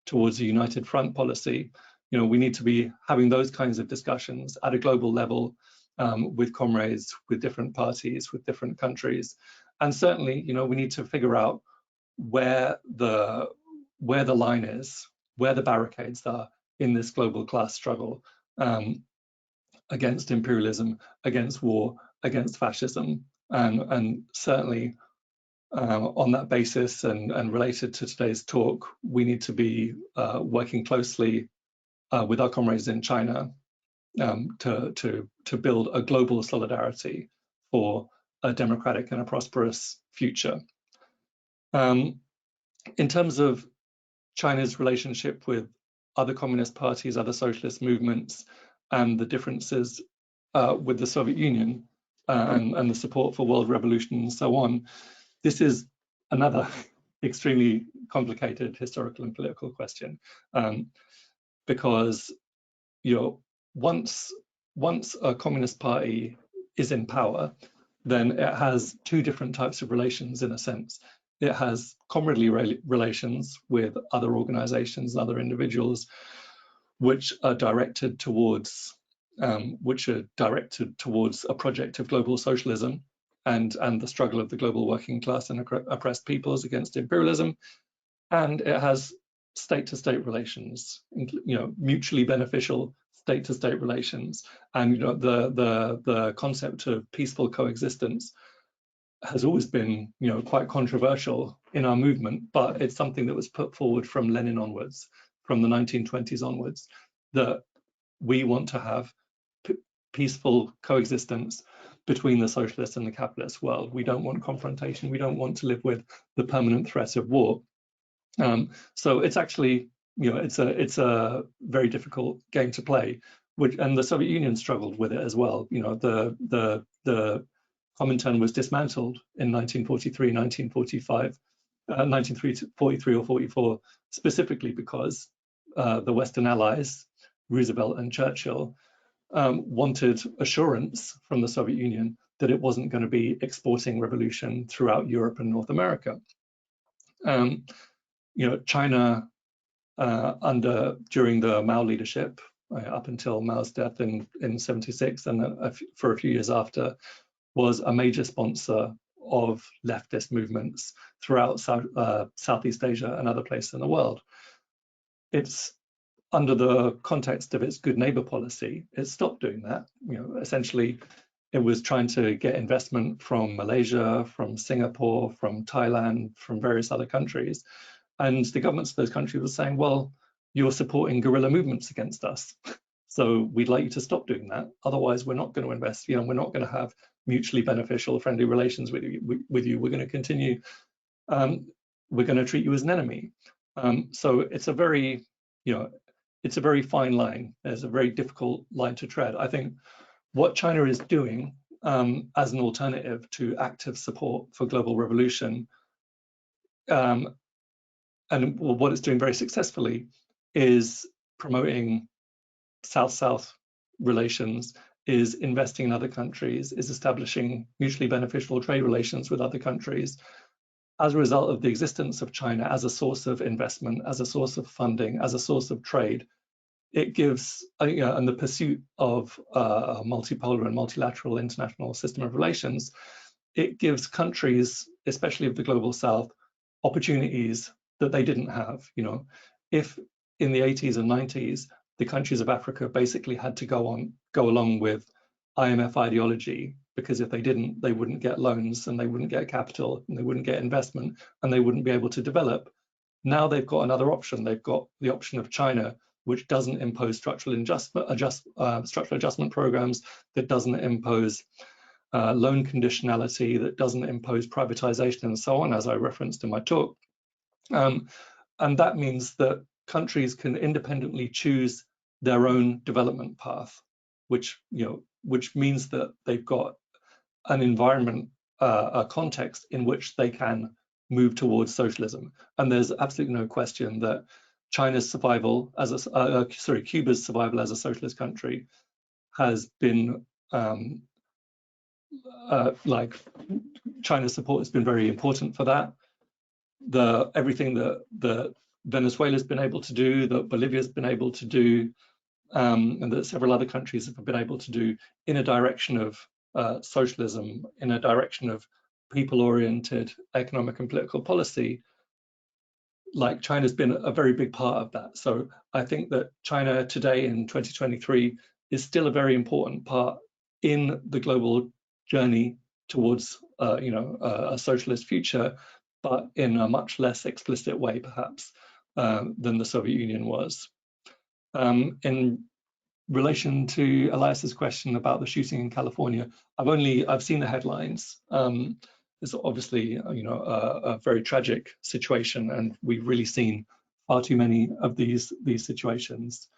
towards a united front policy. We need to be having those kinds of discussions at a global level with comrades, with different parties, with different countries. And certainly, we need to figure out where the line is, where the barricades are in this global class struggle against imperialism, against war, against fascism. And certainly on that basis and related to today's talk, we need to be working closely with our comrades in China to build a global solidarity for a democratic and a prosperous future. In terms of China's relationship with other communist parties, other socialist movements, and the differences with the Soviet Union and the support for world revolution and so on, this is another extremely complicated historical and political question. Because once a communist party is in power, then it has two different types of relations in a sense. It has comradely relations with other organizations and other individuals, which are directed towards a project of global socialism and the struggle of the global working class and oppressed peoples against imperialism. And it has state-to-state relations, mutually beneficial state-to-state relations. And the concept of peaceful coexistence has always been quite controversial in our movement, but it's something that was put forward from Lenin onwards, from the 1920s onwards, that we want to have peaceful coexistence between the socialist and the capitalist world. We don't want confrontation. We don't want to live with the permanent threat of war. So it's actually, it's a very difficult game to play, and the Soviet Union struggled with it as well. The Comintern was dismantled in 1943, 1945, 1943 or 44, specifically because the Western allies, Roosevelt and Churchill, wanted assurance from the Soviet Union that it wasn't going to be exporting revolution throughout Europe and North America. China, during the Mao leadership, up until Mao's death in 76, and for a few years after, was a major sponsor of leftist movements throughout Southeast Asia and other places in the world. It's under the context of its good neighbor policy, it stopped doing that. Essentially, it was trying to get investment from Malaysia, from Singapore, from Thailand, from various other countries. And the governments of those countries were saying, well, you're supporting guerrilla movements against us. So we'd like you to stop doing that. Otherwise, we're not going to invest. We're not going to have mutually beneficial, friendly relations with you. We're going to continue. We're going to treat you as an enemy. So it's a very, it's a very fine line. There's a very difficult line to tread. I think what China is doing as an alternative to active support for global revolution, and what it's doing very successfully, is promoting South-South relations, is investing in other countries, is establishing mutually beneficial trade relations with other countries. As a result of the existence of China as a source of investment, as a source of funding, as a source of trade, it gives, and the pursuit of a multipolar and multilateral international system of relations, it gives countries, especially of the global South, opportunities that they didn't have. If in the 80s and 90s, the countries of Africa basically had to go along with IMF ideology, because if they didn't, they wouldn't get loans and they wouldn't get capital and they wouldn't get investment and they wouldn't be able to develop. Now they've got another option. They've got the option of China, which doesn't impose structural adjustment programs, that doesn't impose loan conditionality, that doesn't impose privatization and so on, as I referenced in my talk. And that means that countries can independently choose their own development path, which means that they've got an environment, a context in which they can move towards socialism. And there's absolutely no question that Cuba's survival as a socialist country has been China's support has been very important for that. Everything that Venezuela's been able to do, that Bolivia's been able to do, and that several other countries have been able to do in a direction of socialism, in a direction of people-oriented economic and political policy, China's been a very big part of that. So I think that China today in 2023 is still a very important part in the global journey towards a socialist future, but in a much less explicit way perhaps than the Soviet Union was. In relation to Elias's question about the shooting in California, I've seen the headlines. It's obviously a very tragic situation, and we've really seen far too many of these situations.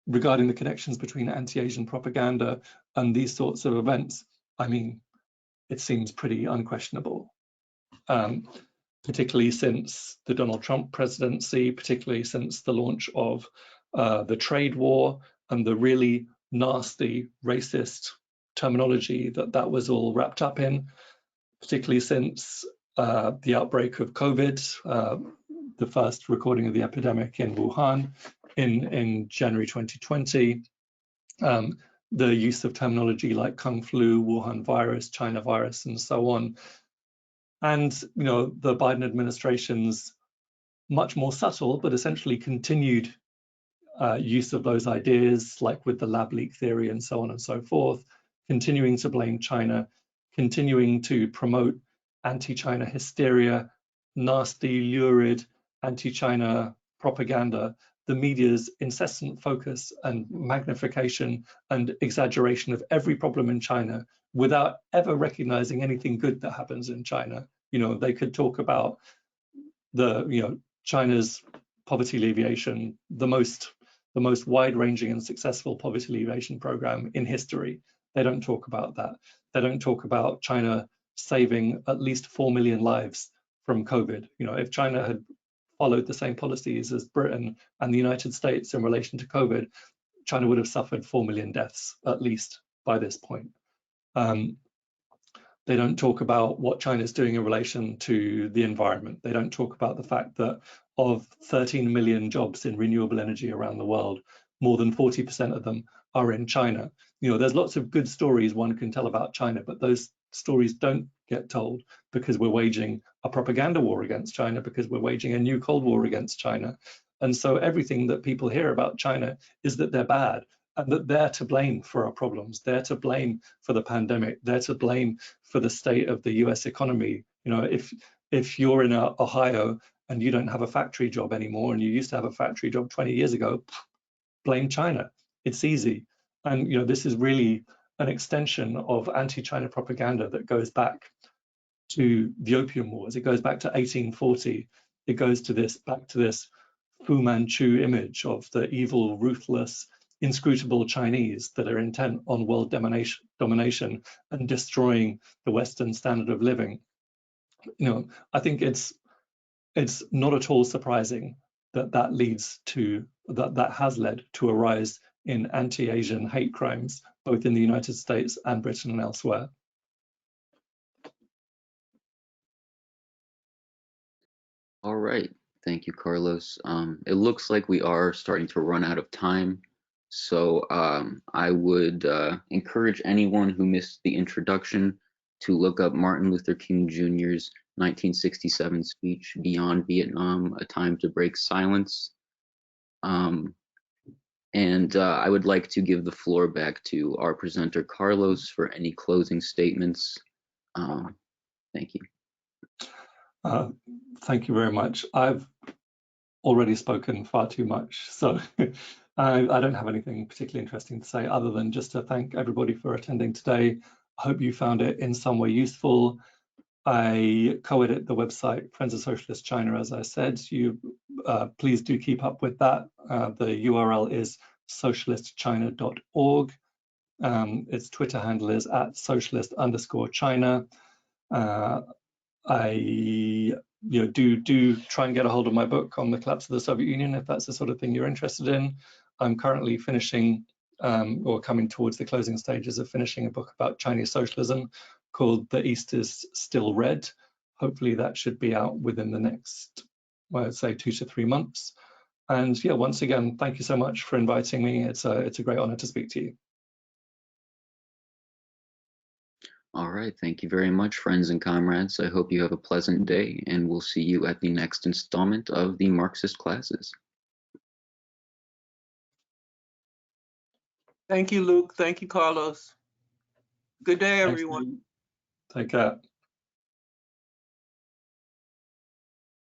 Regarding the connections between anti-Asian propaganda and these sorts of events, I mean, it seems pretty unquestionable. Particularly since the Donald Trump presidency, particularly since the launch of the trade war and the really nasty racist terminology that was all wrapped up in, particularly since the outbreak of COVID, the first recording of the epidemic in Wuhan in January 2020, the use of terminology like Kung flu, Wuhan virus, China virus, and so on. And the Biden administration's much more subtle, but essentially continued use of those ideas, like with the lab leak theory and so on and so forth, continuing to blame China, continuing to promote anti-China hysteria, nasty, lurid anti-China propaganda, the media's incessant focus and magnification and exaggeration of every problem in China without ever recognizing anything good that happens in China. They could talk about China's poverty alleviation, the most wide-ranging and successful poverty alleviation program in history. They don't talk about that. They don't talk about China saving at least 4 million lives from COVID. If China had followed the same policies as Britain and the United States in relation to COVID, China would have suffered 4 million deaths at least by this point. They don't talk about what China's doing in relation to the environment. They don't talk about the fact that of 13 million jobs in renewable energy around the world, more than 40% of them are in China. You know, there's lots of good stories one can tell about China, but those stories don't get told because we're waging a propaganda war against China, because we're waging a new Cold War against China. And so everything that people hear about China is that they're bad and that they're to blame for our problems. They're to blame for the pandemic. They're to blame for the state of the US economy. You know, if you're in Ohio and you don't have a factory job anymore, and you used to have a factory job 20 years ago, blame China. It's easy. And, you know, this is really an extension of anti-China propaganda that goes back to the Opium Wars. It goes back to 1840. It goes to back to this Fu Manchu image of the evil, ruthless, inscrutable Chinese that are intent on world domination and destroying the Western standard of living. You know, I think it's not at all surprising that that has led to a rise in anti-Asian hate crimes, both in the United States and Britain and elsewhere. All right, thank you, Carlos. It looks like we are starting to run out of time. So I would encourage anyone who missed the introduction to look up Martin Luther King Jr.'s 1967 speech, Beyond Vietnam, A Time to Break Silence. And I would like to give the floor back to our presenter, Carlos, for any closing statements. Thank you. Thank you very much. I've already spoken far too much, so I don't have anything particularly interesting to say other than just to thank everybody for attending today. I hope you found it in some way useful. I co-edit the website Friends of Socialist China, as I said. You please do keep up with that. The URL is socialistchina.org. Its Twitter handle is @socialist_China. I do try and get a hold of my book on the collapse of the Soviet Union if that's the sort of thing you're interested in. I'm currently finishing or coming towards the closing stages of finishing a book about Chinese socialism called The East is Still Red. Hopefully that should be out within the next, well, I'd say 2 to 3 months. And yeah, once again, thank you so much for inviting me. It's a great honor to speak to you. All right, thank you very much, friends and comrades. I hope you have a pleasant day, and we'll see you at the next installment of the Marxist Classes. Thank you, Luke. Thank you, Carlos. Good day, Thanks, everyone. Take care.